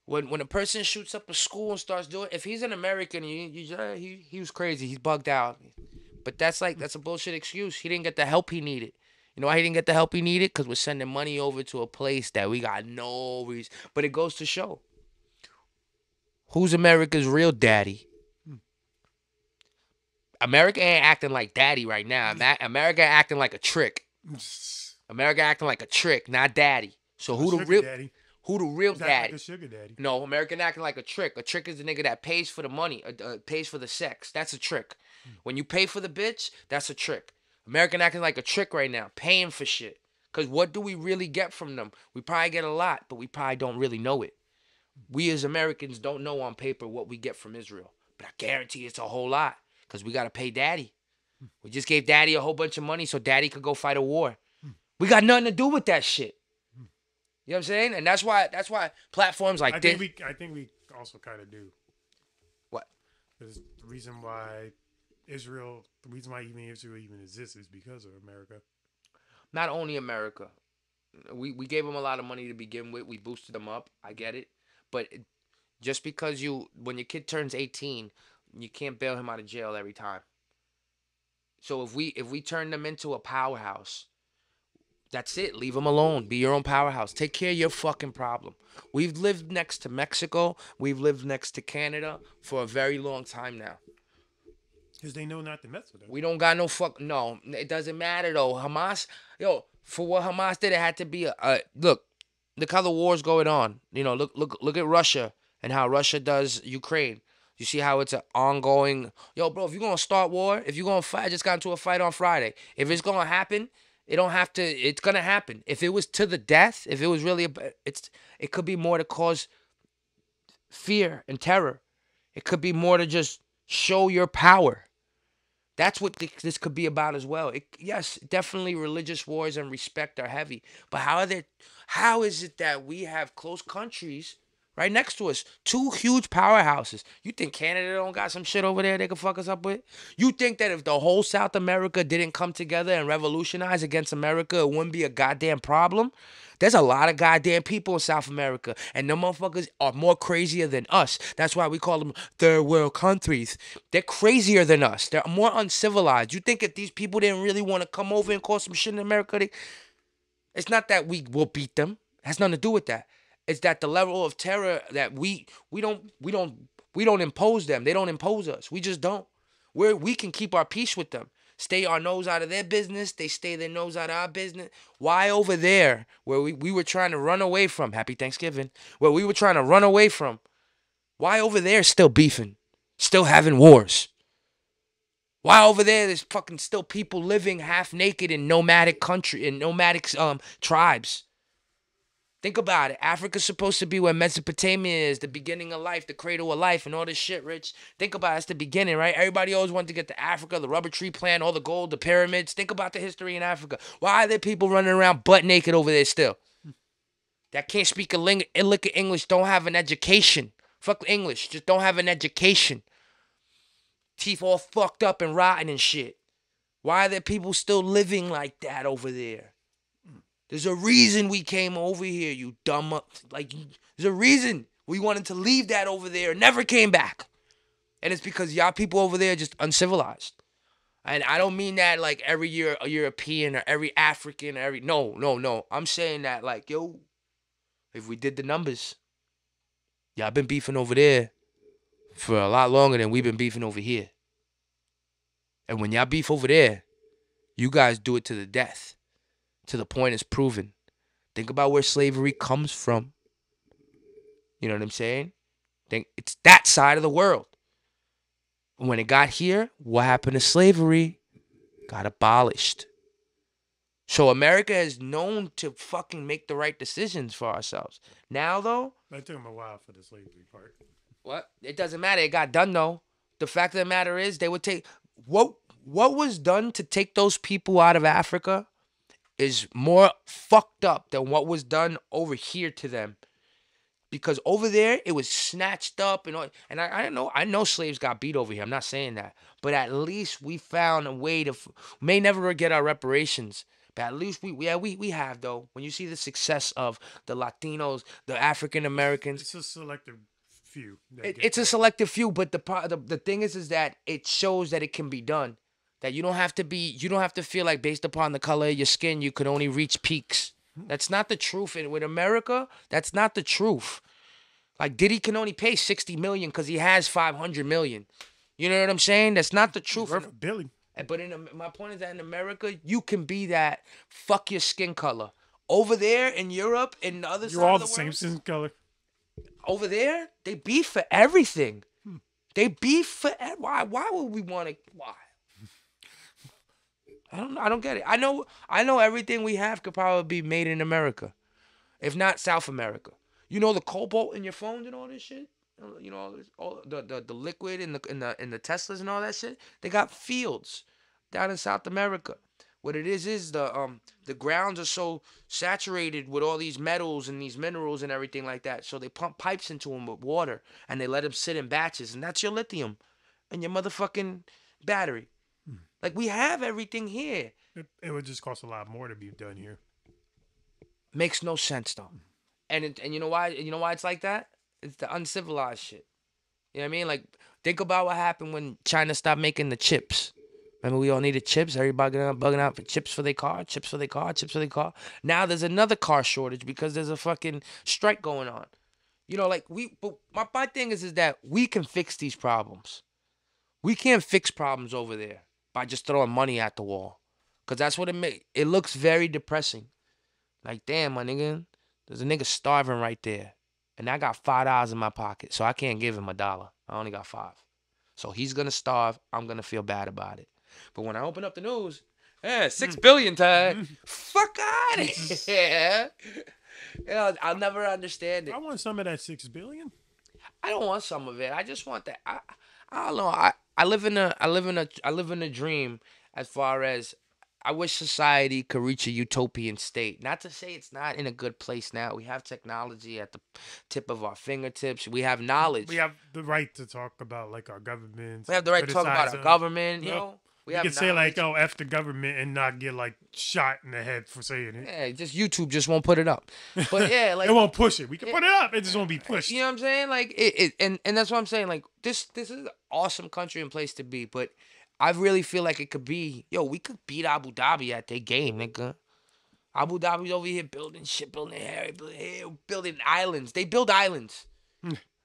When a person shoots up a school and starts doing, if he's an American, he was crazy, he's bugged out. But that's a bullshit excuse. He didn't get the help he needed. You know why he didn't get the help he needed? Because we're sending money over to a place that we got no reason. But it goes to show who's America's real daddy. America ain't acting like daddy right now. America acting like a trick. America acting like a trick, not daddy. So So a who the sugar real daddy. who the real He's acting like daddy? a sugar daddy. No, American acting like a trick. A trick is the nigga that pays for the money, pays for the sex. That's a trick. When you pay for the bitch, that's a trick. American acting like a trick right now, paying for shit. Cause what do we really get from them? We probably get a lot, but we probably don't really know it. We as Americans don't know on paper what we get from Israel, but I guarantee it's a whole lot. Cause we gotta pay daddy. We just gave daddy a whole bunch of money so daddy could go fight a war. We got nothing to do with that shit. You know what I'm saying? And that's why platforms like this. I think we also kind of do. What? Because the reason why Israel even exists is because of America. Not only America. We gave them a lot of money to begin with. We boosted them up. I get it. But just because when your kid turns 18, you can't bail him out of jail every time. So if we turn them into a powerhouse, that's it. Leave them alone. Be your own powerhouse. Take care of your fucking problem. We've lived next to Mexico. We've lived next to Canada for a very long time now. Because they know not to mess with us. We don't got no fuck. No, it doesn't matter though. Hamas, for what Hamas did, it had to be a look. Look how the war's going on. Look at Russia and how Russia does Ukraine. You see how it's an ongoing. Yo, bro, if you're gonna start war, if you're gonna fight, I just got into a fight on Friday. If it's gonna happen, it don't have to. It's gonna happen. If it was to the death, if it was really, it could be more to cause fear and terror. It could be more to just show your power. That's what this could be about as well. Yes, definitely religious wars and respect are heavy, but how is it that we have close countries right next to us, two huge powerhouses? You think Canada don't got some shit over there they could fuck us up with? You think that if the whole South America didn't come together and revolutionize against America, it wouldn't be a goddamn problem? There's a lot of goddamn people in South America, and them motherfuckers are more crazier than us. That's why we call them third world countries. They're crazier than us. They're more uncivilized. You think if these people didn't really want to come over and cause some shit in America, it's not that we will beat them. It has nothing to do with that. It's that the level of terror that we don't impose them. They don't impose us. We just don't. We can keep our peace with them. Stay our nose out of their business. They stay their nose out of our business. Why over there, where we were trying to run away from, Happy Thanksgiving, where we were trying to run away from, why over there still beefing, still having wars? Why over there's fucking still people living half naked in nomadic tribes? Think about it. Africa's supposed to be where Mesopotamia is, the beginning of life, the cradle of life, and all this shit, Rich. Think about it. It's the beginning, right? Everybody always wanted to get to Africa, the rubber tree plant, all the gold, the pyramids. Think about the history in Africa. Why are there people running around butt naked over there still? That can't speak a lick of English, don't have an education. Fuck English, just don't have an education. Teeth all fucked up and rotten and shit. Why are there people still living like that over there? There's a reason we came over here, you dumb up. There's a reason we wanted to leave that over there and never came back. And it's because y'all people over there are just uncivilized. And I don't mean that like every year a European or every African or no. I'm saying that like, yo, if we did the numbers, y'all been beefing over there for a lot longer than we've been beefing over here. And when y'all beef over there, you guys do it to the death. To the point it's proven. Think about where slavery comes from. You know what I'm saying? Think it's that side of the world. When it got here, what happened to slavery? Got abolished. So America is known to fucking make the right decisions for ourselves. Now though, That took them a while for the slavery part. what? It doesn't matter. It got done though. The fact of the matter is they would take what was done to take those people out of Africa is more fucked up than what was done over here to them. Because over there it was snatched up and all, and I know slaves got beat over here. I'm not saying that, but at least we found a way to may never get our reparations, But at least we have though. When you see the success of the Latinos, the African Americans, It's a selective few that get it's a that. selective few. But the thing is that it shows that it can be done. That you don't have to feel like based upon the color of your skin you could only reach peaks. That's not the truth. And with America, that's not the truth. Like Diddy can only pay 60 million because he has 500 million. You know what I'm saying? That's not the He's truth. worth a billion. But my point is that in America, you can be that. Fuck your skin color. Over there in Europe, in the other You're side all of the the same world, skin color. over there, they beef for everything. Hmm. They beef for why? Why would we want to? Why? I don't get it. I know everything we have could probably be made in America, if not South America. You know the cobalt in your phones and all this shit. You know all the liquid in the Teslas and all that shit. They got fields down in South America. What it is the grounds are so saturated with all these metals and these minerals and everything like that. So they pump pipes into them with water and they let them sit in batches, and that's your lithium and your motherfucking battery. Like we have everything here. It would just cost a lot more to be done here. Makes no sense though. And you know why? You know why it's like that? It's the uncivilized shit. You know what I mean? Like think about what happened when China stopped making the chips. Remember we all needed chips. Everybody bugging out for chips for their car, chips for their car, chips for their car. Now there's another car shortage because there's a fucking strike going on. You know, like but my thing is that we can fix these problems. We can't fix problems over there by just throwing money at the wall. Cause that's what it looks very depressing. Like, damn, my nigga, there's a nigga starving right there. And I got $5 in my pocket, so I can't give him $1. I only got five. So he's gonna starve. I'm gonna feel bad about it. But when I open up the news, yeah, 6 billion time. Fuck out of here. You know, I'll never understand it. I want some of that 6 billion. I don't want some of it. I just want that. I don't know. I live in a dream as far as I wish society could reach a utopian state. Not to say it's not in a good place now. We have technology at the tip of our fingertips. We have We knowledge. have the right to talk about like our governments. We have the right to talk about criticize our them. government. You Yep. know, we You have could say like, knowledge. "Oh, f the government," and not get like shot in the head for saying it. Yeah, just YouTube just won't put it up. But yeah, like it won't push it. We can put it up. It just won't be pushed. you know what I'm saying? Like and that's what I'm saying. Like this is an awesome country and place to be, but I really feel like it could be. Yo, we could beat Abu Dhabi at their game, nigga. Abu Dhabi's over here building shit, building islands. They build islands.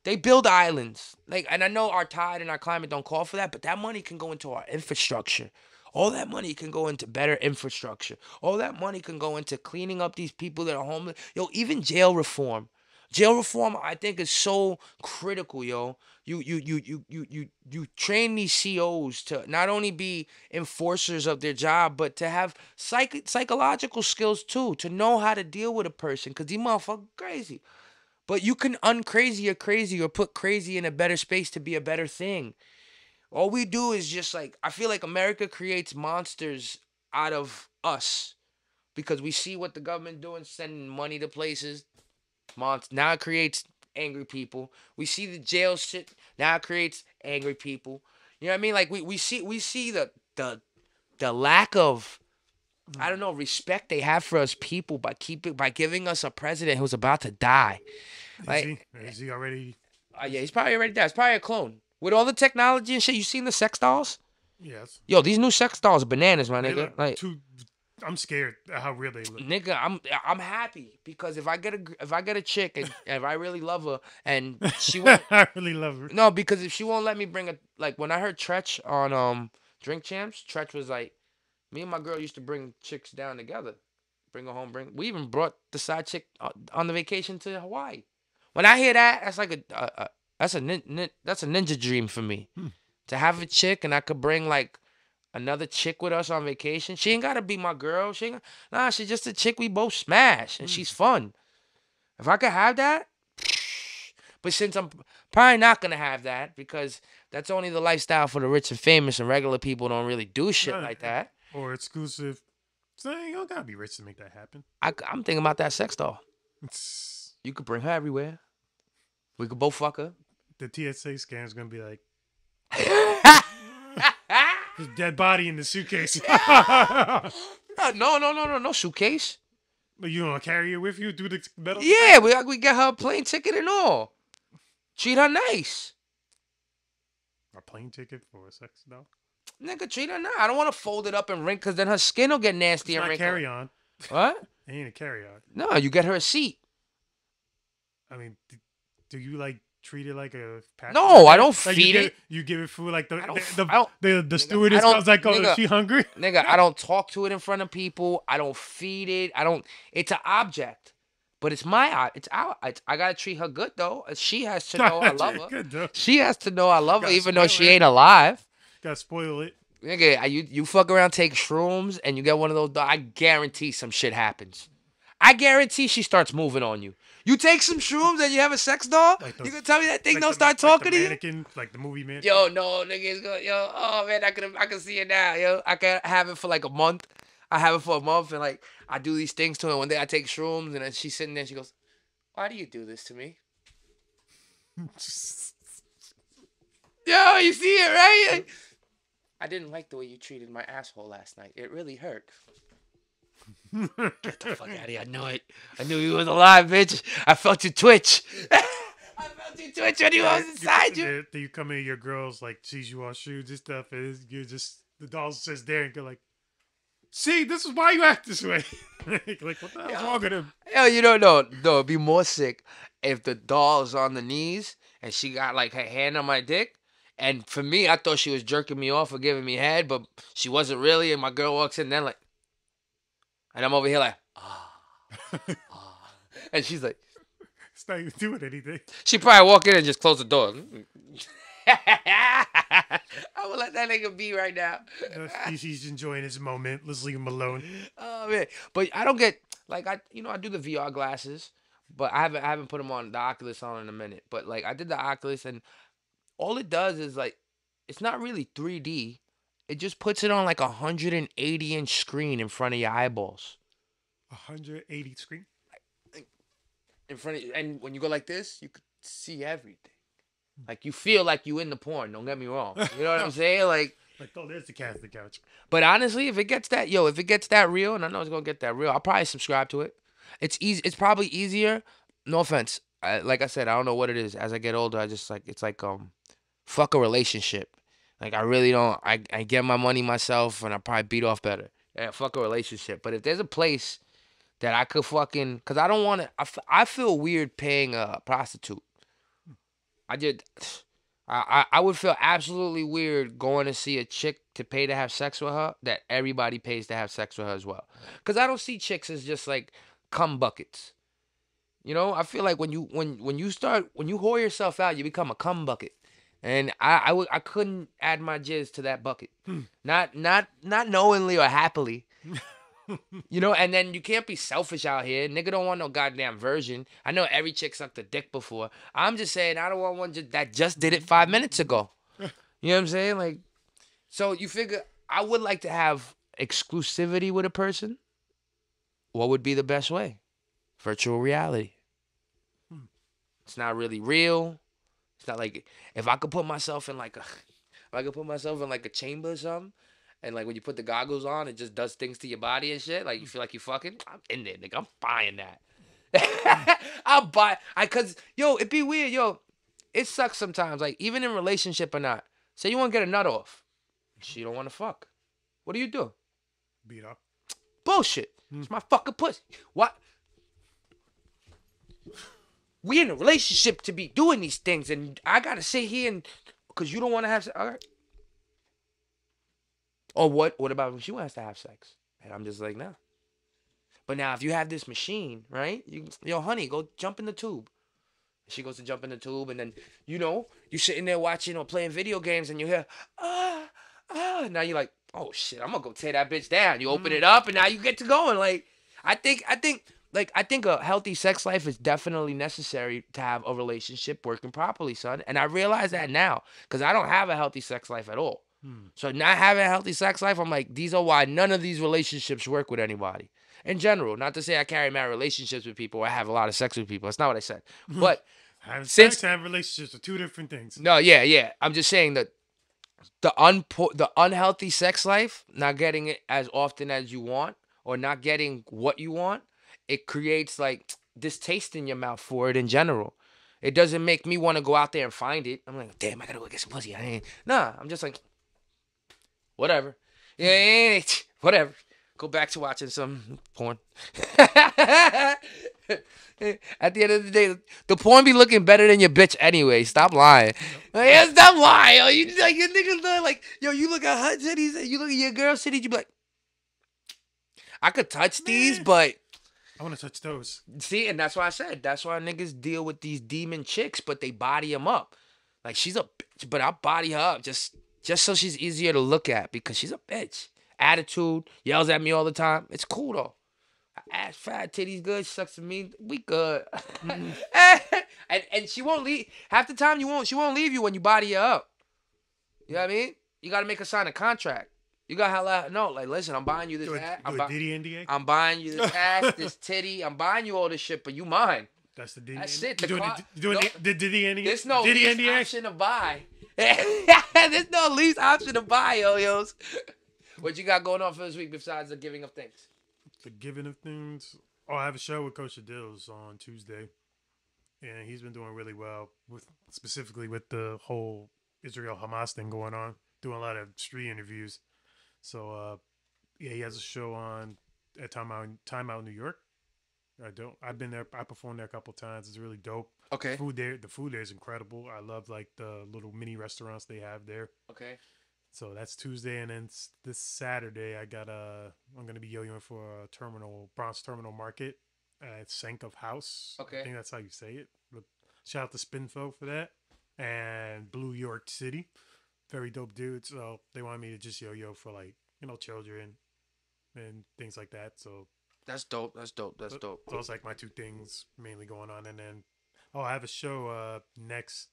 They build islands. Like, and I know our tide and our climate don't call for that, but that money can go into our infrastructure. All that money can go into better infrastructure. All that money can go into cleaning up these people that are homeless. Yo, even jail reform. Jail reform, I think, is so critical, yo. You train these COs to not only be enforcers of their job, but to have psychological skills too, to know how to deal with a person, cause these motherfuckers crazy. But you can uncrazy or crazy or put crazy in a better space to be a better thing. All we do is just like I feel like America creates monsters out of us because we see what the government doing, sending money to places. Now it creates angry people. We see the jail shit. Now it creates angry people. You know what I mean? Like we see the lack of I don't know respect they have for us people by giving us a president who's about to die. Is Like he? Is he already? yeah, he's probably already dead. It's probably a clone. With all the technology and shit, you seen the sex dolls? Yes. Yo, these new sex dolls are bananas, my They nigga. look Like, too. I'm scared at how real they look. nigga, I'm happy because if I get a chick and if I really love her and she won't I really love her. no because if she won't let me bring a like when I heard Tretch on Drink Champs, Tretch was like, me and my girl used to bring chicks down together, bring her home, we even brought the side chick on the vacation to Hawaii. When I hear that, that's like that's that's a ninja dream for me. Hmm. To have a chick and I could bring like another chick with us on vacation. She ain't gotta be my girl. Nah, she's just a chick we both smash and she's fun. If I could have that, but since I'm probably not gonna have that because that's only the lifestyle for the rich and famous and regular people don't really do shit like that. Or exclusive. So you don't gotta be rich to make that happen. I'm thinking about that sex doll. It's, You could bring her everywhere. We could both fuck her. the TSA scan is gonna be like his dead body in the suitcase. No suitcase. But you gonna carry it with you through the metal Yeah, detector? we get her a plane ticket and all. Treat her nice. A plane ticket for a sex doll? Nigga, treat her nice. I don't want to fold it up and wrinkle, because then her skin will get nasty It's and not wrinkly. carry on. What? It ain't a carry on. No, you get her a seat. I mean, do you like treat it like a passenger No, I there? don't Like feed it. you give it food like I don't. I don't. the Nigga, I stewardess don't. comes like, oh, is Nigga, she hungry? nigga, I don't talk to it in front of people. I don't feed it. I don't. It's an object, but it's my. It's our. I gotta treat her good though. She has to know I love her. Good though. She has to know I love her, Gotta even though spoil she it. ain't alive. Gotta spoil it. Nigga, you fuck around, take shrooms, and you get one of those. I guarantee some shit happens. I guarantee she starts moving on you. You take some shrooms and you have a sex doll. Like You the gonna tell me that thing like don't the start like the talking to you? mannequin, like the movie mannequin. Yo, no, nigga, it's going. Yo, oh man, I can see it now. Yo, I can have it for like a month. I have it for a month, and like I do these things to her. One day I take shrooms, and then she's sitting there. And she goes, "Why do you do this to me?" Yo, you see it, right? Like, I didn't like the way you treated my asshole last night. It really hurt. Get the fuck out of here. I knew it. I knew you was alive, bitch. I felt you twitch. I felt you twitch when he was inside you. Do you come in, your girls like sees you on shoes and stuff, and you just the doll sits there and go like, "See, this is why you act this way." Like, what the hell's wrong with him? Yo, you don't know. No, it'd be more sick if the doll's on the knees and she got like her hand on my dick. And for me, I thought she was jerking me off or giving me head, but she wasn't really. And my girl walks in, then like, and I'm over here like, ah. And she's like, It's not even doing anything. she probably walk in and just close the door. I will let that nigga be right now. He's enjoying his moment. Let's leave him alone. Oh man, but I don't get like I do the VR glasses, but I haven't put them on the Oculus on in a minute. But like I did the Oculus, and all it does is like it's not really 3D. It just puts it on like a 180-inch screen in front of your eyeballs. 180 screen. In front of you, and when you go like this, you could see everything. Like you feel like you in the porn. Don't get me wrong. You know what I'm saying? Like, oh, there's the casting couch. But honestly, if it gets that real, and I know it's gonna get that real, I'll probably subscribe to it. It's easy. It's probably easier. No offense. Like I said, I don't know what it is. As I get older, I just like it's like fuck a relationship. Like I really don't. I get my money myself, and I probably beat off better. Yeah, fuck a relationship. But if there's a place that I could fucking, cause I don't want to. I feel weird paying a prostitute. I did. I would feel absolutely weird going to see a chick to pay to have sex with her that everybody pays to have sex with her as well. Cause I don't see chicks as just like cum buckets. You know, I feel like when you start when you whore yourself out, you become a cum bucket. And I couldn't add my jizz to that bucket. Not knowingly or happily. You know, and then you can't be selfish out here. Nigga don't want no goddamn virgin. I know every chick sucked a dick before. I'm just saying I don't want one that just did it 5 minutes ago. You know what I'm saying? Like, so you figure I would like to have exclusivity with a person. What would be the best way? Virtual reality. It's not really real. It's not like if I could put myself in like a, if I could put myself in like a chamber or something, and like when you put the goggles on, it just does things to your body and shit. Like you feel like you fucking. I'm in there, nigga. I'm buying that. I'll buy. Cause yo, it be weird, yo. It sucks sometimes. Like even in relationship or not. Say you want to get a nut off, she don't want to fuck. What do you do? Beat up. Bullshit. It's my fucking pussy. What? We in a relationship to be doing these things, and I gotta sit here and because you don't want to have sex. All right. Or what? What about when she wants to have sex? And I'm just like, nah. But now if you have this machine, right? Yo, honey, go jump in the tube. She goes to jump in the tube, and then you sitting there watching or playing video games, and you hear Now you're like, oh shit, I'm gonna go tear that bitch down. You open it up, and now you get to going. Like, I think a healthy sex life is definitely necessary to have a relationship working properly, son. And I realize that now because I don't have a healthy sex life at all. So not having a healthy sex life, I'm like, these are why none of these relationships work with anybody. In general, not to say I carry my relationships with people or I have a lot of sex with people. That's not what I said. But Having since sex and having relationships are two different things. no, yeah, I'm just saying that the unhealthy sex life, not getting it as often as you want, or not getting what you want, it creates like this taste in your mouth for it in general. It doesn't make me want to go out there and find it. I'm like, damn, I gotta go get some pussy. I ain't. Nah, I'm just like, whatever. Yeah, whatever. Go back to watching some porn. At the end of the day, the porn be looking better than your bitch anyway. Stop lying. Yep. Like, yeah, stop lying. Yo, you like your niggas like yo. You look at her titties and you look at your girl titties. You be like, I could touch these, Nah, but I want to touch those. see, and that's why I said that's why niggas deal with these demon chicks, but they body them up. Like she's a bitch, but I body her up just so she's easier to look at because she's a bitch. Attitude, yells at me all the time. It's cool though. Ass fat, titties good, sucks to me. We good. Mm. And she won't leave. Half the time she won't leave you when you body her up. You know what I mean? You gotta make her sign a contract. You gotta holla no, like listen, I'm buying you this Do a, hat. do a Diddy NDA. I'm buying you this ass, this titty. I'm buying you all this shit, but you mine. That's the Diddy. That's NDA. it. You doing, you doing No, the Diddy NDA? there's no Diddy least NDA? option to buy. There's no least option to buy, yo-yos. What you got going on for this week besides the giving of things? The giving of things. Oh, I have a show with Coach Adills on Tuesday, and he's been doing really well with specifically with the whole Israel Hamas thing going on. Doing a lot of street interviews. So yeah, he has a show on at Time Out New York. I've been there. I performed there a couple times. It's really dope. Okay. The food there is incredible. I love like the little mini restaurants they have there. Okay. So that's Tuesday, and then this Saturday I'm gonna be yo-yoing for a Bronx Terminal Market at Sank of House. Okay. I think that's how you say it. But shout out to Spinfo for that, and Blue York City, very dope dudes. So they wanted me to just yo-yo for like children and things like that. So That's dope. That's dope. That's dope. those like my two things mainly going on, and then I have a show next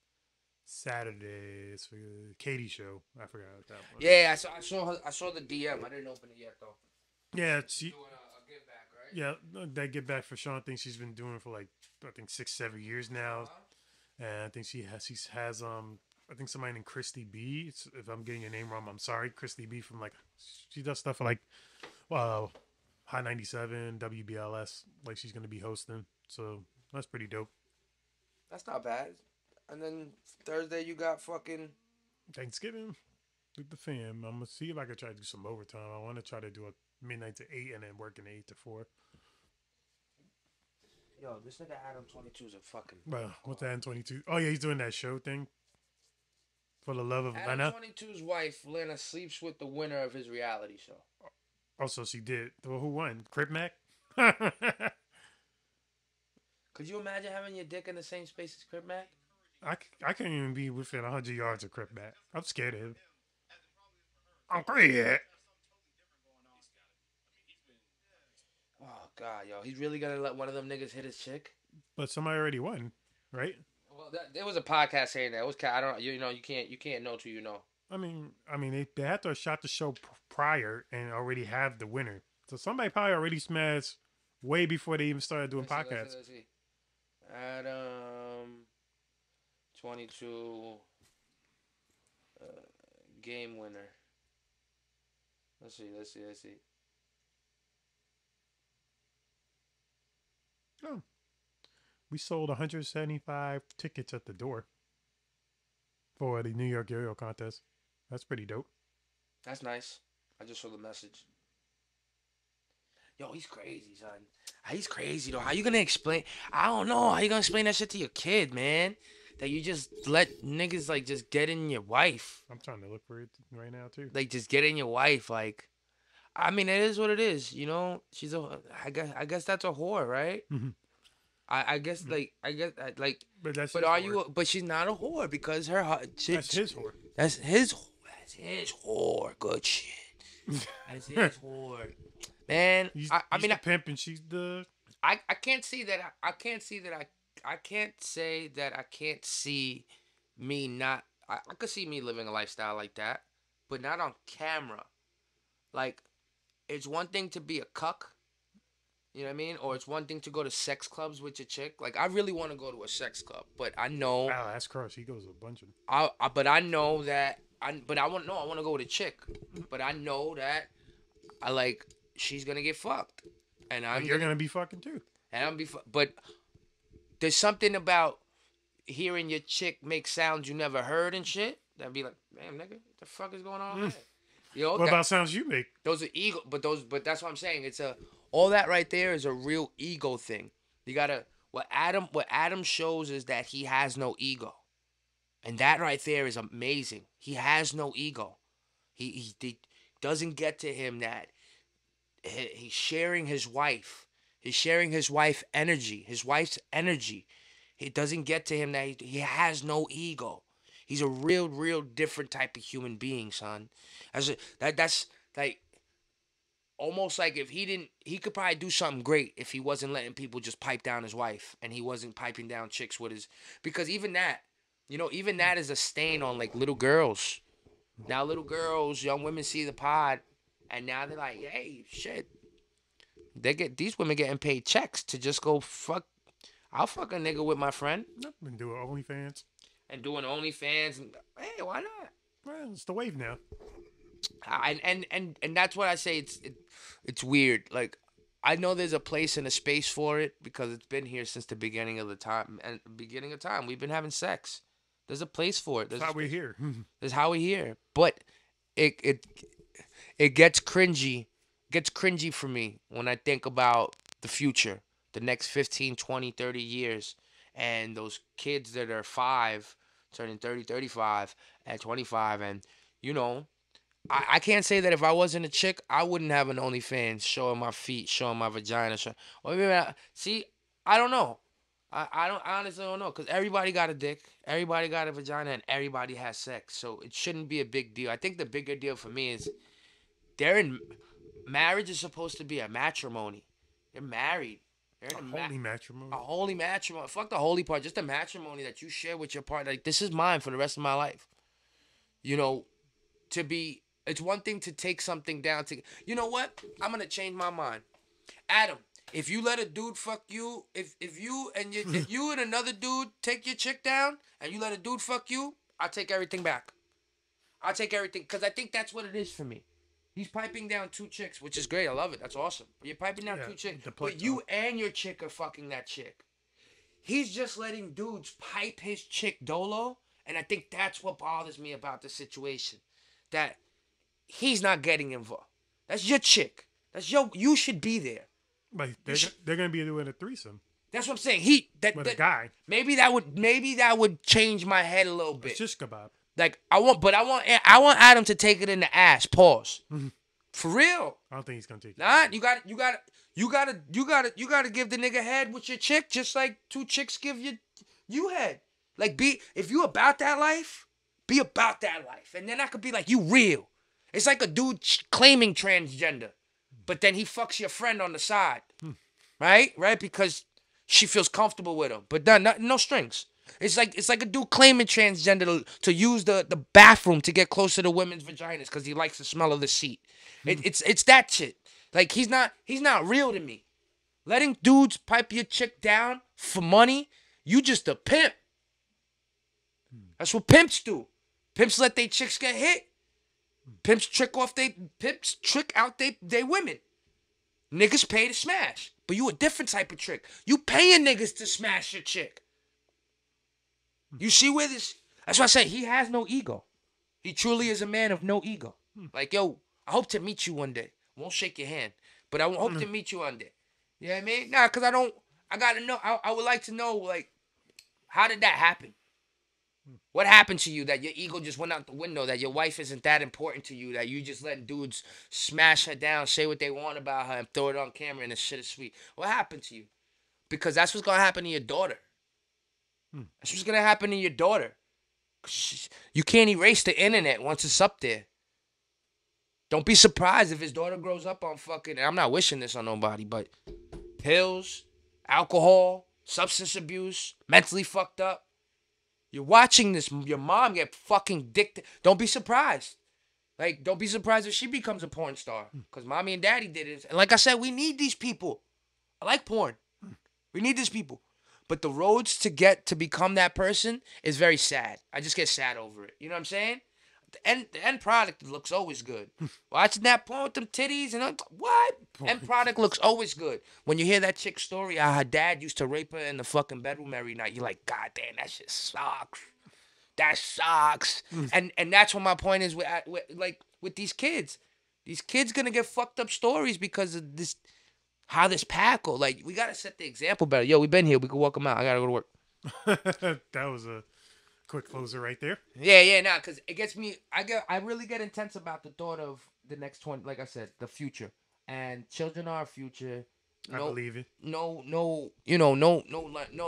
Saturday. It's for the Katie show. I forgot that one. Yeah, I saw the DM. I didn't open it yet though. Yeah, she. Doing a give back, right? Yeah, that get back for Sean. I think she's been doing for like I think 6-7 years now, and I think she has I think somebody named Christy B. If I'm getting your name wrong, I'm sorry, Christy B. From like she does stuff for like High 97 WBLS. Like she's gonna be hosting, so that's pretty dope. That's not bad. And then Thursday you got fucking. Thanksgiving with the fam. I'm gonna see if I can try to do some overtime. I want to try to do a midnight to 8 and then working 8 to 4. Yo, this nigga Adam 22 is a fucking. Well, what's that in 22? Oh yeah, he's doing that show thing for the love of Adam Lena. 22's wife, Lena, sleeps with the winner of his reality show. Also, she did. Well, who won? Crip Mac. Could you imagine having your dick in the same space as Crip Mac? I can't even be within 100 yards of Crip Mac. I'm scared of him. I'm crazy. Oh god, yo, he's really gonna let one of them niggas hit his chick? But somebody already won, right? Well, there was a podcast saying that. It was I don't you can't know till you know. They had to have shot the show prior and already have the winner. So somebody probably already smashed way before they even started doing podcasts. Let's see. Adam 22 game winner. Let's see. Oh, we sold 175 tickets at the door for the New York Yo-Yo contest. That's pretty dope. That's nice. I just saw the message. Yo, he's crazy, son. He's crazy though. How you gonna explain? I don't know. How you gonna explain that shit to your kid, man? That you just let niggas like just get in your wife. I'm trying to look for it right now too. Like just get in your wife. Like, I mean, it is what it is. You know, she's a. I guess that's a whore, right? Mm-hmm. I guess like. But that's. But are you? But she's not a whore because That's his whore. That's his. That's his whore. Good shit. That's his whore. Man, I mean, the pimp and she's the. I can't see that. I can't see that. I can't say that I can't see me not. I could see me living a lifestyle like that, but not on camera. Like, it's one thing to be a cuck. You know what I mean? Or it's one thing to go to sex clubs with your chick. Like, I really want to go to a sex club, but I know. Wow, that's Crush. He goes to a bunch of. But I know that. But I want to go with a chick. But I know that. I like. she's gonna get fucked, and But I'm you're gonna gonna be fucking too. and I'm be. But there's something about hearing your chick make sounds you never heard and shit. That'd be like, man, nigga, what the fuck is going on Mm. here? You know What that about sounds you make? those are ego, but that's what I'm saying. It's a all that right there is a real ego thing. You gotta what Adam shows is that he has no ego, and that right there is amazing. He has no ego. He doesn't get to him that he's sharing his wife. He's sharing his wife energy, his wife's energy. It doesn't get to him that he has no ego. He's a real different type of human being, son. That's like almost like if he didn't, he could probably do something great if he wasn't letting people just pipe down his wife and he wasn't piping down chicks with his. Because even that, even that is a stain on like little girls. Now little girls, young women see the pod, and now they're like, hey, shit. These women getting paid checks to just go fuck. I'll fuck a nigga with my friend Nope, been doing OnlyFans. and doing OnlyFans. And hey, why not? Well, it's the wave now. And that's what I say. It's weird. Like I know there's a place and a space for it because it's been here since the beginning of the time. And beginning of time, we've been having sex. There's a place for it. That's how we're here. There's how we here. But it it it gets cringy. Gets cringy for me when I think about the future, the next 15, 20, 30 years, and those kids that are 5 turning 30, 35 at 25. And you know I can't say that if I wasn't a chick, I wouldn't have an OnlyFans showing my feet, showing my vagina. Or maybe see, I don't know. I honestly don't know because everybody got a dick, everybody got a vagina, and everybody has sex. So it shouldn't be a big deal. I think the bigger deal for me is they're in marriage is supposed to be a matrimony. They're married. They're in Holy matrimony. a holy matrimony. Fuck the holy part. Just a matrimony that you share with your partner. Like this is mine for the rest of my life. You know, to be it's one thing to take something down to you know what I'm gonna change my mind, Adam. If you let a dude fuck you, if you and another dude take your chick down and you let a dude fuck you, I'll take everything back. I'll take everything because I think that's what it is for me. He's piping down 2 chicks, which is great. I love it. That's awesome. But you're piping down Yeah, 2 chicks, the but plateau. you and your chick are fucking that chick. He's just letting dudes pipe his chick dolo, and I think that's what bothers me about the situation. That he's not getting involved. That's your chick. That's your. You should be there. Like You should, they're gonna be doing a threesome that's what I'm saying. He with a guy. maybe that would change my head a little It's bit. just kebab. Like I want Adam to take it in the ass. Pause. For real. I don't think he's gonna take it. Nah, you gotta give the nigga head with your chick, just like 2 chicks give you head. Like if you about that life, be about that life, and then I could be like you real. It's like a dude claiming transgender, but then he fucks your friend on the side, right? Because she feels comfortable with him, but no strings. It's like a dude claiming transgender to use the bathroom to get closer to women's vaginas because he likes the smell of the seat. It's that shit. Like he's not real to me. Letting dudes pipe your chick down for money, you just a pimp. That's what pimps do. Pimps let they chicks get hit. Pimps trick out they women. Niggas pay to smash. But you a different type of trick. You paying niggas to smash your chick. You see where this that's why I say he has no ego. He truly is a man of no ego. Like, yo, I hope to meet you one day. Won't shake your hand. But I hope to meet you one day. You know what I mean? Nah, cause I gotta know. I would like to know, like, how did that happen? What happened to you that your ego just went out the window? That your wife isn't that important to you? That you just letting dudes smash her down, say what they want about her, and throw it on camera, and the shit is sweet. What happened to you? Because that's what's gonna happen to your daughter. That's what's gonna happen to your daughter. You can't erase the internet once it's up there. Don't be surprised if his daughter grows up on fucking. And I'm not wishing this on nobody, but pills, alcohol, substance abuse, mentally fucked up. You're watching this, your mom get fucking dicked. Don't be surprised. Like, don't be surprised if she becomes a porn star. Because mommy and daddy did it. And like I said, we need these people. I like porn. We need these people. But the roads to get to become that person is very sad. I just get sad over it. You know what I'm saying? the end product looks always good. Watching that porn with them titties and what? End product looks always good. When you hear that chick's story, how her dad used to rape her in the fucking bedroom every night, you're like, God damn, that shit sucks. That sucks. And that's what my point is with these kids. These kids gonna get fucked up stories because of this how this pack go. Like we gotta set the example better. Yo, we been here. We can walk them out. I gotta go to work. That was a quick closer right there. Yeah, nah, cause it gets me. I really get intense about the thought of the next 20. Like I said, the future and children are our future. I No, believe it. no, no,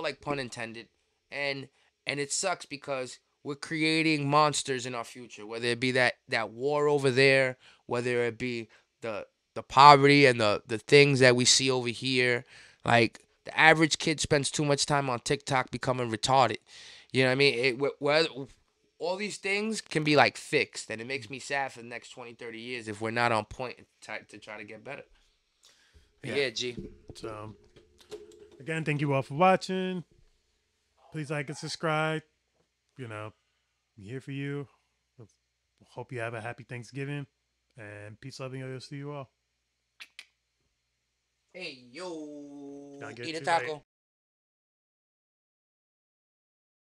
like pun intended. And and it sucks because we're creating monsters in our future. Whether it be that war over there, whether it be the the poverty and the things that we see over here. Like the average kid spends too much time on TikTok becoming retarded. You know what I mean? All these things can be like fixed, and it makes me sad for the next 20, 30 years if we're not on point to try to get better. But Yeah. yeah, G. So again, thank you all for watching. Please like and subscribe. You know, I'm here for you. Hope you have a happy Thanksgiving. And peace, love, and yo-yos to you all. Hey, yo. Gotta get Eat a to like taco.